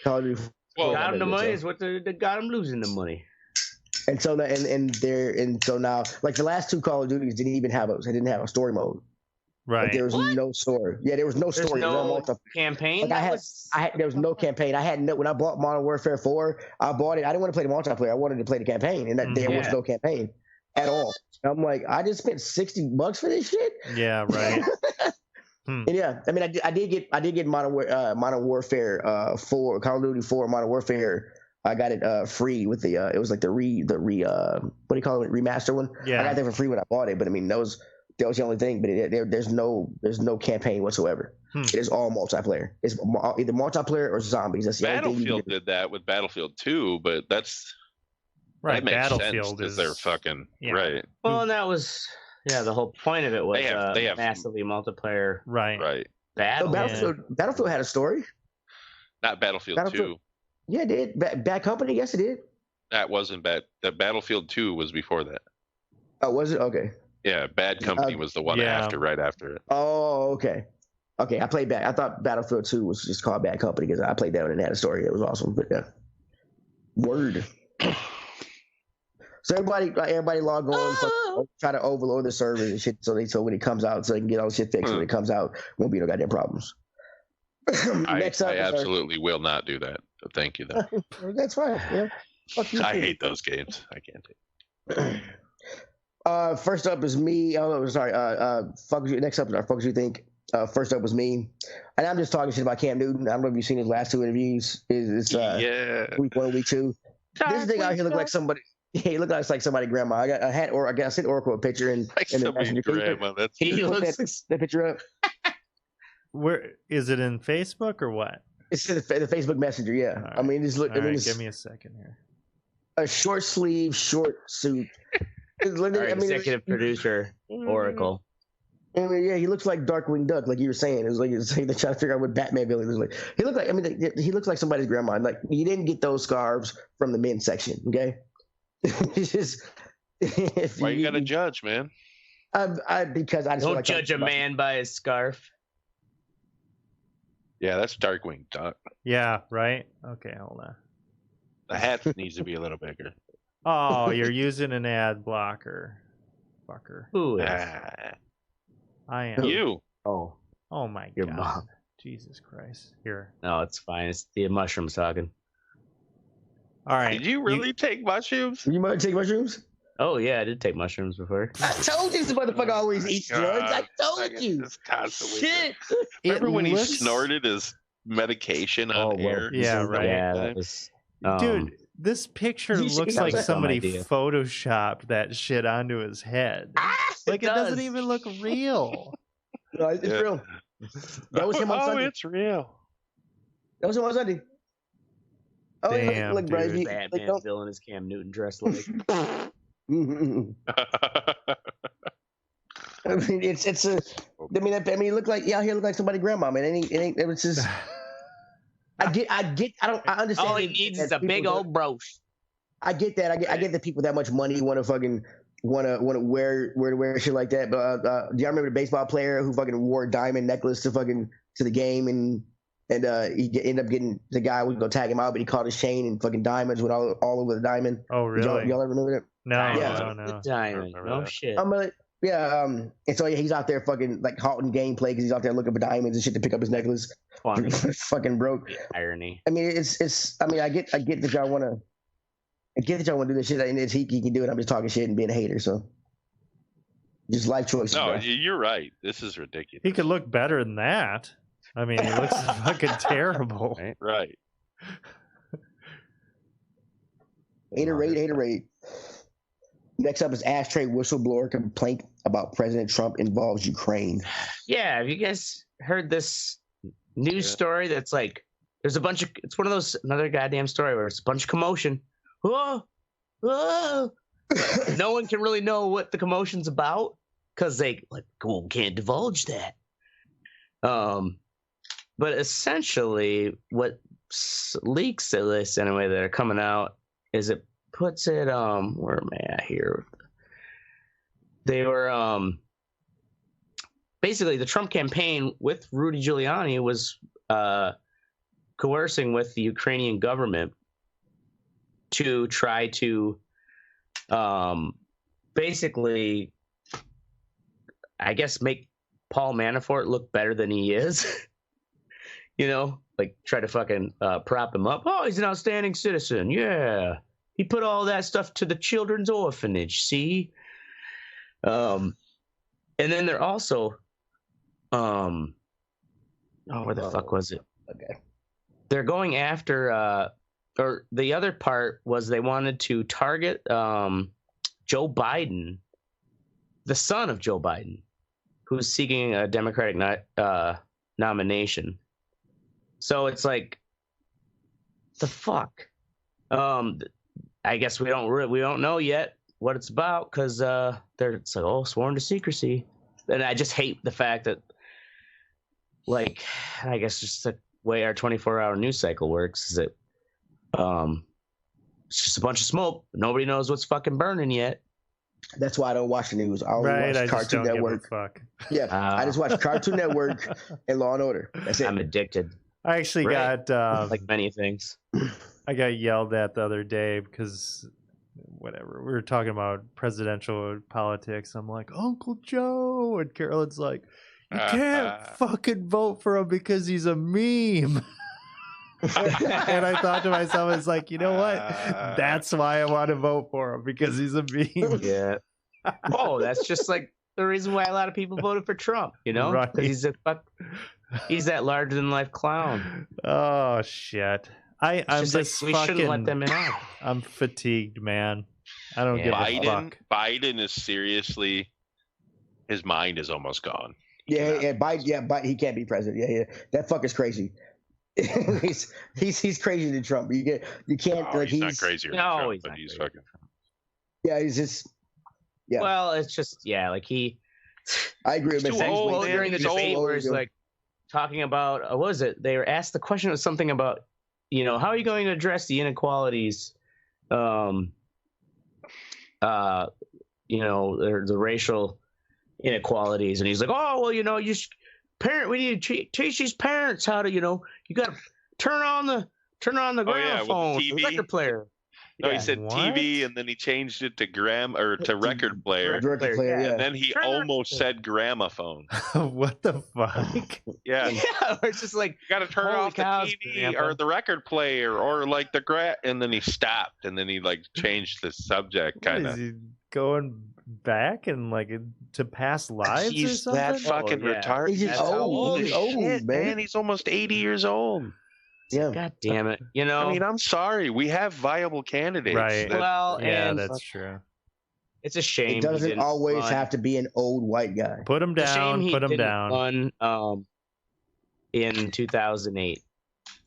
Call of Duty 4 got them the money is what they got them losing the money. And so so now like the last two Call of Duties didn't have a story mode. Right. Like there was no story. Yeah, there was no story. No campaign. Like there was no campaign. when I bought Modern Warfare 4, I bought it. I didn't want to play the multiplayer. I wanted to play the campaign, and there was no campaign at all. And I'm like, I just spent $60 for this shit. Yeah, right. And yeah, I mean, I did get Modern Warfare 4, Call of Duty 4, Modern Warfare. I got it free with the it was like the what do you call it, remaster one. Yeah, I got that for free when I bought it, but I mean that was the only thing. But there's no campaign whatsoever. It is all multiplayer. It's either multiplayer or zombies. That's the Battlefield only thing did that with Battlefield 2, but that's right. That makes Battlefield sense because they're fucking right. Well, and that was the whole point of it was they have massively multiplayer. Right. Battlefield had a story. Not Battlefield 2. Yeah, it did. Bad Company, yes, it did. That wasn't bad. The Battlefield 2 was before that. Oh, was it? Okay. Yeah, Bad Company was the one right after it. Oh, okay. Okay, I played I thought Battlefield 2 was just called Bad Company because I played that one and it had a story. It was awesome. But yeah. Word. So everybody log on, try to overload the servers and shit so when it comes out, so they can get all the shit fixed when it comes out. Won't be no goddamn problems. I absolutely will not do that. So thank you, though. That's fine. Yeah. Fuck you, I hate those games. I can't take it. First up is me. Oh, sorry. Fuck you. Next up is our fuck you think. First up was me, and I'm just talking shit about Cam Newton. I don't know if you've seen his last two interviews. It's week 1, week 2. This thing out here look like somebody. He looked like somebody's grandma. I sent Oracle a picture and like somebody's grandma. He looks the picture up. Where is it, in Facebook or what? It's in the Facebook Messenger. Yeah, right. I mean, just look. Give me a second here. A short sleeve, short suit. Executive producer, Oracle. I mean, yeah, he looks like Darkwing Duck, like you were saying. It's like they're trying to figure out what Batman villain is like. He looked like. I mean, he looks like somebody's grandma. Like you didn't get those scarves from the men's section, okay? It's just. Why you gotta judge, man? Because I just don't judge a man by his scarf. Yeah, that's Darkwing Duck. Yeah, right? Okay, hold on. The hat needs to be a little bigger. Oh, you're using an ad blocker. Fucker. Who is? I am. You. Oh my your God. Mom. Jesus Christ. Here. No, it's fine. It's the mushrooms talking. All right. Did you really take mushrooms? You might take mushrooms? Oh, yeah, I did take mushrooms before. I told you this motherfucker always eats drugs. I told you. Shit. Remember when he snorted his medication on air? Yeah, right. Yeah, that was... Dude, this picture looks like somebody photoshopped that shit onto his head. Like, it doesn't even look real. No, it's real. That was him on Sunday. Oh, it's real. That was him on Sunday. Oh, damn, look, dude. Batman villain is Cam Newton dressed like. I mean, it's a. I mean, it look like out here look like somebody's grandma, man. It was just. I understand. All he needs is a big old brooch. I get that. I get that people that much money want to wear shit like that. But do y'all remember the baseball player who fucking wore a diamond necklace to the game and he ended up getting the guy was gonna tag him out, but he caught his chain and fucking diamonds went all over the diamond. Oh really? Y'all ever remember that? No. Diamond. No shit. And so he's out there fucking like halting gameplay because he's out there looking for diamonds and shit to pick up his necklace. Funny. Fucking broke. Irony. I mean, it's. I mean, I get that y'all want to. I get that y'all want to do this shit, and he can do it. I'm just talking shit and being a hater, so just life choices. No, bro. you're right. This is ridiculous. He could look better than that. I mean, he looks fucking terrible. Right. Haterade. Next up is ashtray whistleblower complaint about President Trump involves Ukraine. Yeah, have you guys heard this news story that's like there's a bunch of it's one of those another goddamn story where it's a bunch of commotion. No one can really know what the commotion's about because they can't divulge that. But essentially what leaks of this anyway that are coming out is it puts it where am I at here? They were basically the Trump campaign with Rudy Giuliani was coercing with the Ukrainian government to try to basically I guess make Paul Manafort look better than he is. Like try to fucking prop him up. Oh, he's an outstanding citizen. Yeah. He put all that stuff to the children's orphanage, see? And then they're also where the fuck was it? Okay. They're going after or the other part was they wanted to target Joe Biden, the son of Joe Biden, who's seeking a Democratic nomination. So it's like the fuck. I guess we don't know yet what it's about because it's like sworn to secrecy, and I just hate the fact that I guess just the way our 24-hour news cycle works is that it's just a bunch of smoke. Nobody knows what's fucking burning yet. That's why I don't watch the news. I only watch Cartoon Network. Yeah, I just watch Cartoon Network and Law and Order. That's it. I'm addicted. I actually got like many things. I got yelled at the other day because whatever we were talking about presidential politics. I'm like, Uncle Joe, and Carolyn's like, you can't fucking vote for him because he's a meme. And I thought to myself, it's like, you know what? That's why I want to vote for him because he's a meme. Yeah. Oh, that's just like the reason why a lot of people voted for Trump. Right. He's that larger than life clown. Oh shit. I'm just we shouldn't let them in. I'm fatigued, man. I don't give a fuck. Biden is seriously, his mind is almost gone. Biden, he can't be president. Yeah. That fucker's crazy. he's crazier than Trump. You can't he's not crazier than Trump, but he's fucking. Yeah, he's just. Yeah. Well, it's just like he. I agree with him. During the debate where he's like talking about what was it? They were asked the question was something about how are you going to address the inequalities, the racial inequalities, and he's like, oh well, we need to teach these parents how to you got to turn on the gramophone, the record player. No, he said what? TV, and then he changed it to record player. And then he almost said gramophone. What the fuck? Yeah. It's just like you got to turn off the TV or the record player or like and then he stopped, and then he changed the subject kind of. Is he going back and to past lives or something? That fucking retarded. He's just old. He's old, man. He's almost 80 years old. Yeah. God damn it. I mean, I'm sorry. We have viable candidates. Right. And that's true. It's a shame. It doesn't always have to be an old white guy. Put him down. Put him down. Run, in 2008.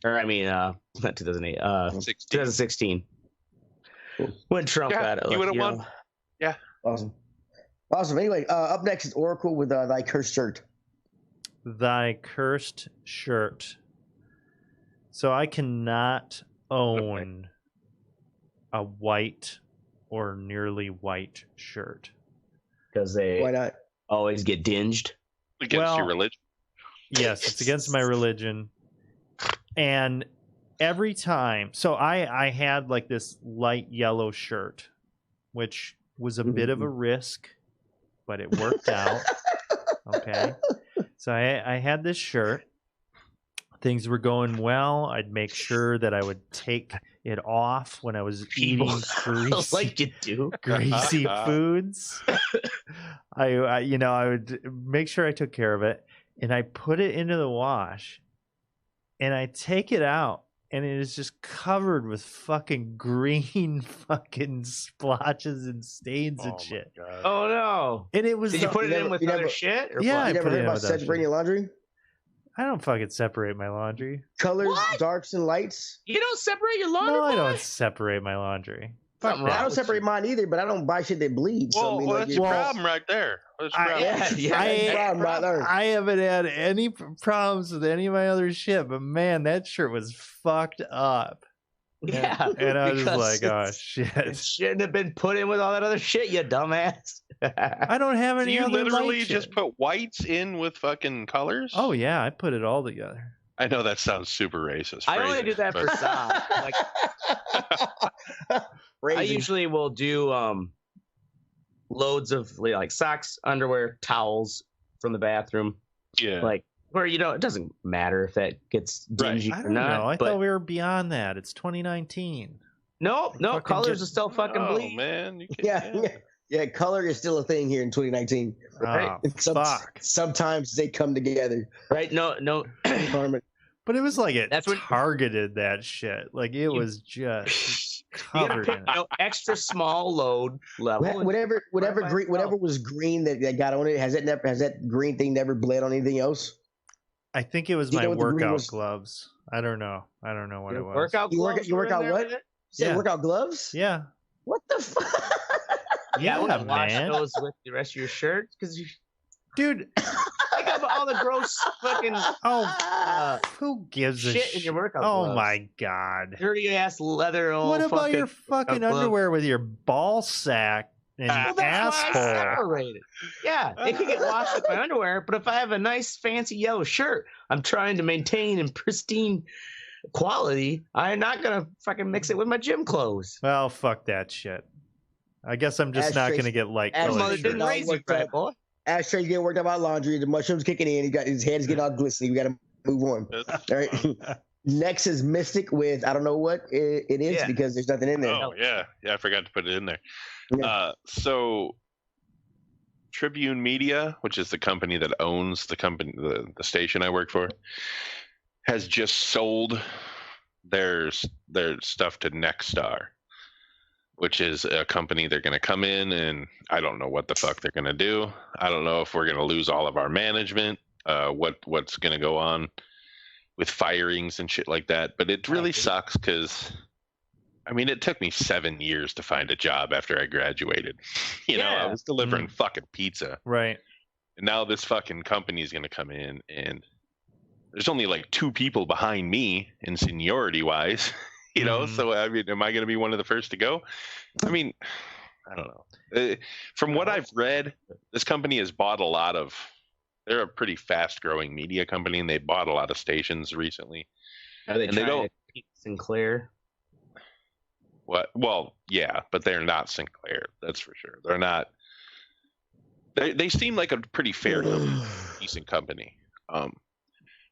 Or, I mean, not 2008. 2016. When Trump got it. He would have won. Yeah. Awesome. Awesome. Anyway, up next is Oracle with Thy Cursed Shirt. Thy Cursed Shirt. So I cannot own a white or nearly white shirt. Because they Why not? always get dinged. Against your religion? Yes, it's against my religion. And every time, so I had like this light yellow shirt, which was a bit of a risk, but it worked out. Okay. So I had this shirt. Things were going well. I'd make sure that I would take it off when I was eating greasy, like you do. greasy foods. I would make sure I took care of it, and I put it into the wash, and I take it out, and it is just covered with fucking green fucking splotches and stains and shit. Oh no! And it was. Did you put it in with other shit? Or Yeah, what? You never heard about separating your laundry? I don't fucking separate my laundry. Colors, What? darks, and lights. You don't separate your laundry? No, I boy? don't separate my laundry. Fuck Something that. I don't separate mine either, but I don't buy shit that bleeds. So, Well, I mean, that's your problem right there. That's your problem. Yeah. problem right there. I haven't had any problems with any of my other shit, but man, that shirt was fucked up. Yeah. And I was just because like, oh It shit. shouldn't have been put in with all that other shit, you dumbass. I don't have So any you other literally light just shit. put whites in with fucking colors? Oh yeah, I put it all together. I know that sounds super racist. I only do that for but- Sam. Like, I Crazy. usually will do loads of like socks, underwear, towels from the bathroom. Yeah. Like where it doesn't matter if that gets dingy I or don't not. know. I but thought we were beyond that. It's 2019. no, fucking colors just- are still fucking oh, bleed. man. You can't, Yeah, color is still a thing here in 2019. Right. Oh, fuck. Sometimes they come together. Right? No. Harmony. But it was like it That's what- targeted that shit. Like it was just You gotta covered pick, in it. extra small load level. Whatever by green, itself. whatever was green that got on it, has that green thing never bled on anything else? I think it was Do you my know what the green workout was? gloves. I don't know what it was. Workout You work- gloves you were work in out there what? with it? You said Yeah. workout gloves? Yeah. What the fuck? Yeah, I wouldn't wash man. those with the rest of your shirt because you Dude, think of all the gross fucking who gives a shit in your workout Oh gloves. my god. dirty ass leather. Old What about fucking your fucking glove. underwear with your ball sack and Well, that's why I asshole? separated. Yeah, it could get washed with my underwear, but if I have a nice fancy yellow shirt, I'm trying to maintain in pristine quality. I'm not gonna fucking mix it with my gym clothes. Well, fuck that shit. I guess I'm just not Ashtrays- gonna get light Ashtrays Your colored mother shirts. didn't Not raise you worked right, out. boy. Ashtray's getting worked out about laundry. The mushrooms kicking in. His head's getting all glistening. We got to move on. All right. Next is Mystic with I don't know what it is Yeah. because there's nothing in there. Oh, yeah. Yeah, I forgot to put it in there. Yeah. So Tribune Media, which is the company that owns the station I work for, has just sold their stuff to Nexstar, which is a company they're going to come in and I don't know what the fuck they're going to do. I don't know if we're going to lose all of our management, what's going to go on with firings and shit like that. But it really sucks because, I mean, it took me 7 years to find a job after I graduated. You know, I was delivering fucking pizza. Right. And now this fucking company is going to come in and there's only like 2 people behind me in seniority wise. You know, so I mean, am I going to be one of the first to go? I mean, I don't know. From what I've read, this company has bought a lot of. They're a pretty fast-growing media company, and they bought a lot of stations recently. Are they And they trying don't- to keep Sinclair? What? Well, yeah, but they're not Sinclair. That's for sure. They're not. They seem like a pretty fair, decent company.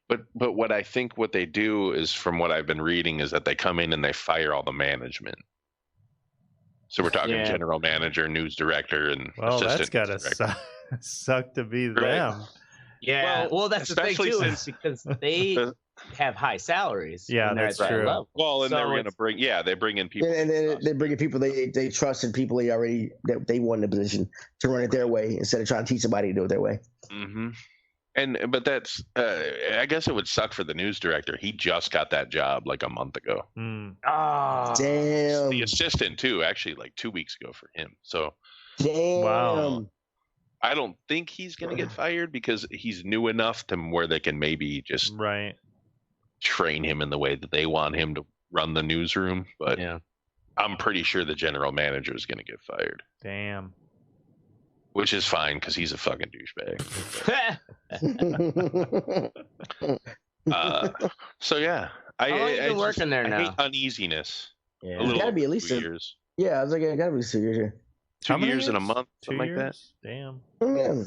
But what I think what they do is, from what I've been reading, is that they come in and they fire all the management. So we're talking general manager, news director, and Well, that's assistant gotta news director. suck to be Right. them. Yeah, well, that's the thing especially too, since- is because they have high salaries. Yeah, when they're that's at that true. level. Well, and So they're going to it's- they bring in people. And then they bring in people they trust and people that they want in the position to run it their way instead of trying to teach somebody to do it their way. Mm-hmm. But that's I guess it would suck for the news director. He just got that job like a month ago. Ah, Damn. The assistant too, actually, like 2 weeks ago for him. So Damn. Wow. I don't think he's going to get fired because he's new enough to where they can maybe just train him in the way that they want him to run the newsroom. But I'm pretty sure the general manager is going to get fired. Damn. Which is fine because he's a fucking douchebag. So yeah, How long you been working there now? I hate uneasiness. Yeah, it's gotta be at least 2 years. Yeah, I was like, it gotta be 2 years here. 2 years and a month, something like that. Damn. Yeah.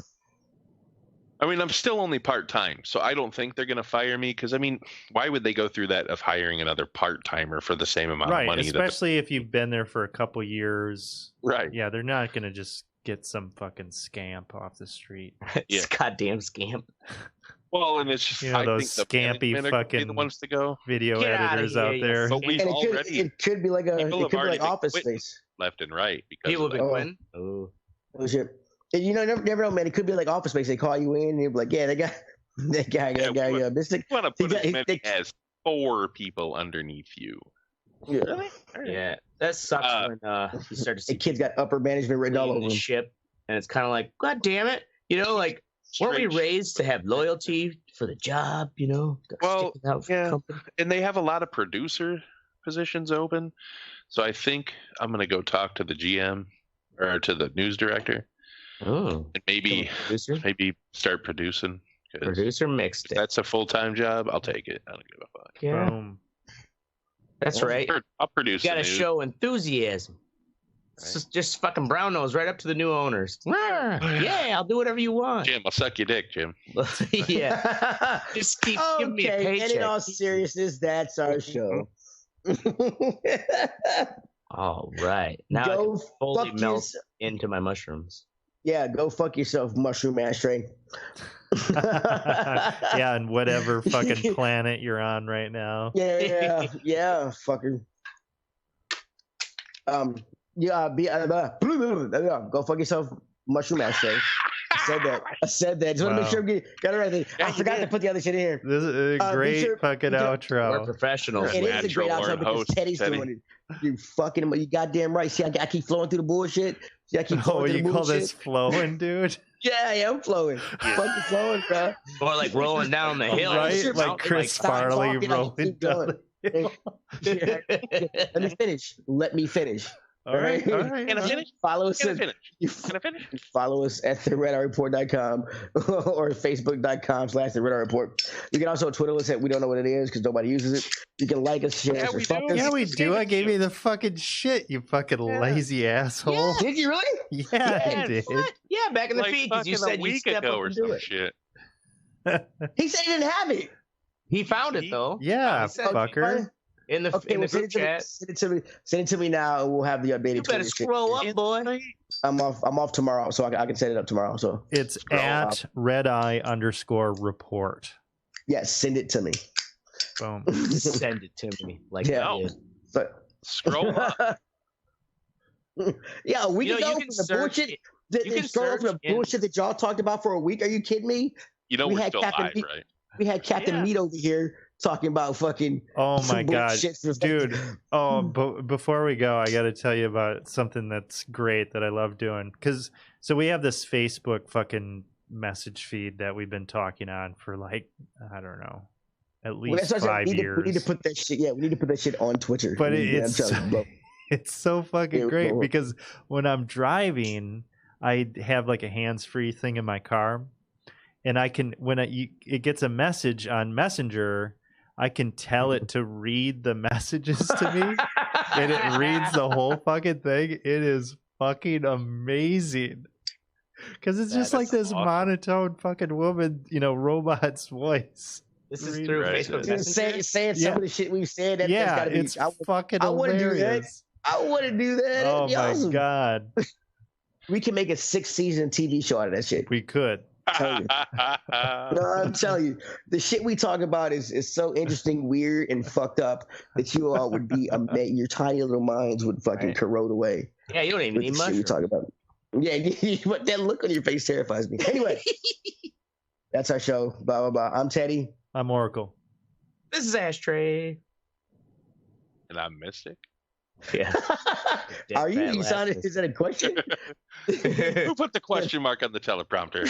I mean, I'm still only part-time, so I don't think they're going to fire me because, I mean, why would they go through that of hiring another part-timer for the same amount of money? Especially if you've been there for a couple years. Right. Yeah, they're not going to just get some fucking scamp off the street. Yeah. Goddamn scamp. Well, and it's just, I those think scampy fucking the ones to go. Video editors out there. But it could be like Office Space. Left and right. Because people have been quitting. Oh shit. And you know, never know, man. It could be like Office Space. They call you in and you're like, yeah, that guy, Mystic. You want to put as many as 4 people underneath you. Yeah. Really? Yeah. That sucks when you start to see the kid's got upper management written all over the him. ship, and it's kind of like, God damn it, you know, like weren't we raised to have loyalty for the job, you know? Well, yeah, and they have a lot of producer positions open, so I think I'm gonna go talk to the GM or to the news director. Oh, and maybe start producing. Producer mixed it. That's a full-time job. I'll take it. I don't give a fuck. Yeah. That's right. I'll produce. You got to show enthusiasm. Right. Just fucking brown nose right up to the new owners. Yeah, I'll do whatever you want. Jim, I'll suck your dick, Jim. Yeah. Just keep giving me a paycheck. And in all seriousness, that's our show. All right. Now go I can fully melt into my mushrooms. Yeah, go fuck yourself, mushroom ashtray. Yeah, and whatever fucking planet you're on right now. Yeah, fucker. Go fuck yourself, mushroom ashtray. I said that. Just want to make sure we got it right. I forgot to put the other shit in here. This is a great fucking outro. We're professionals. It is a great outro because Teddy's doing it. You goddamn right. See, I keep flowing through the bullshit. See, I keep flowing through the bullshit. You call this flowing, dude? Yeah, I'm flowing. Fucking flowing, bro. Or like rolling down the hill. Right? Like Chris Farley rolling down the hill. Let me finish. All right. Can I finish? Follow us at theredartreport.com or facebook.com/thedartreport. You can also Twitter us at we don't know what it is because nobody uses it. You can like us, share us, or fuck us. Yeah, we do. I gave you the fucking shit, you fucking lazy asshole. Yeah. Did you really? Yeah, I did. What? Yeah, back in the feed because you said you step up and do it. Shit. He said he didn't have it. He found it though. Yeah, fucker. In the group chat. Send it to me now, and we'll have the updated. You better scroll up, boy. I'm off tomorrow, so I can set it up tomorrow. So it's at redeye_report. Yes, send it to me. Boom. Send it to me. Like but scroll up. Yeah, we can go from the bullshit. You can scroll from the bullshit that y'all talked about for a week. Are you kidding me? You know we're still live, right? We had Captain Meat over here talking about fucking. Oh my god, dude! But before we go, I got to tell you about something that's great that I love doing. So we have this Facebook fucking message feed that we've been talking on for like I don't know, at least 5 years. We need to put that shit. Yeah, we need to put that shit on Twitter. But it's so fucking great because when I'm driving, I have like a hands-free thing in my car. And I can, when it gets a message on Messenger, I can tell it to read the messages to me, and it reads the whole fucking thing. It is fucking amazing, because it's just like this monotone fucking woman, robot's voice. This is through Facebook Messenger. Saying some of the shit we've said. That's gotta be, it's fucking hilarious. I want to do that. Oh my god, we can make a 6-season TV show out of that shit. We could. No, I'm telling you, the shit we talk about is so interesting, weird, and fucked up that you all would be your tiny little minds would fucking corrode away. Yeah, you don't even need much. We talk about. Yeah, but that look on your face terrifies me. Anyway, that's our show. Blah blah blah. I'm Teddy. I'm Oracle. This is Ashtray. And I'm Mystic. Yeah. Are you? You sounded. Is that a question? Who put the question mark on the teleprompter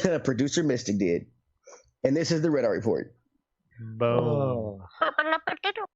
again? Producer Mystic did. And this is the Red Art Report. Boom.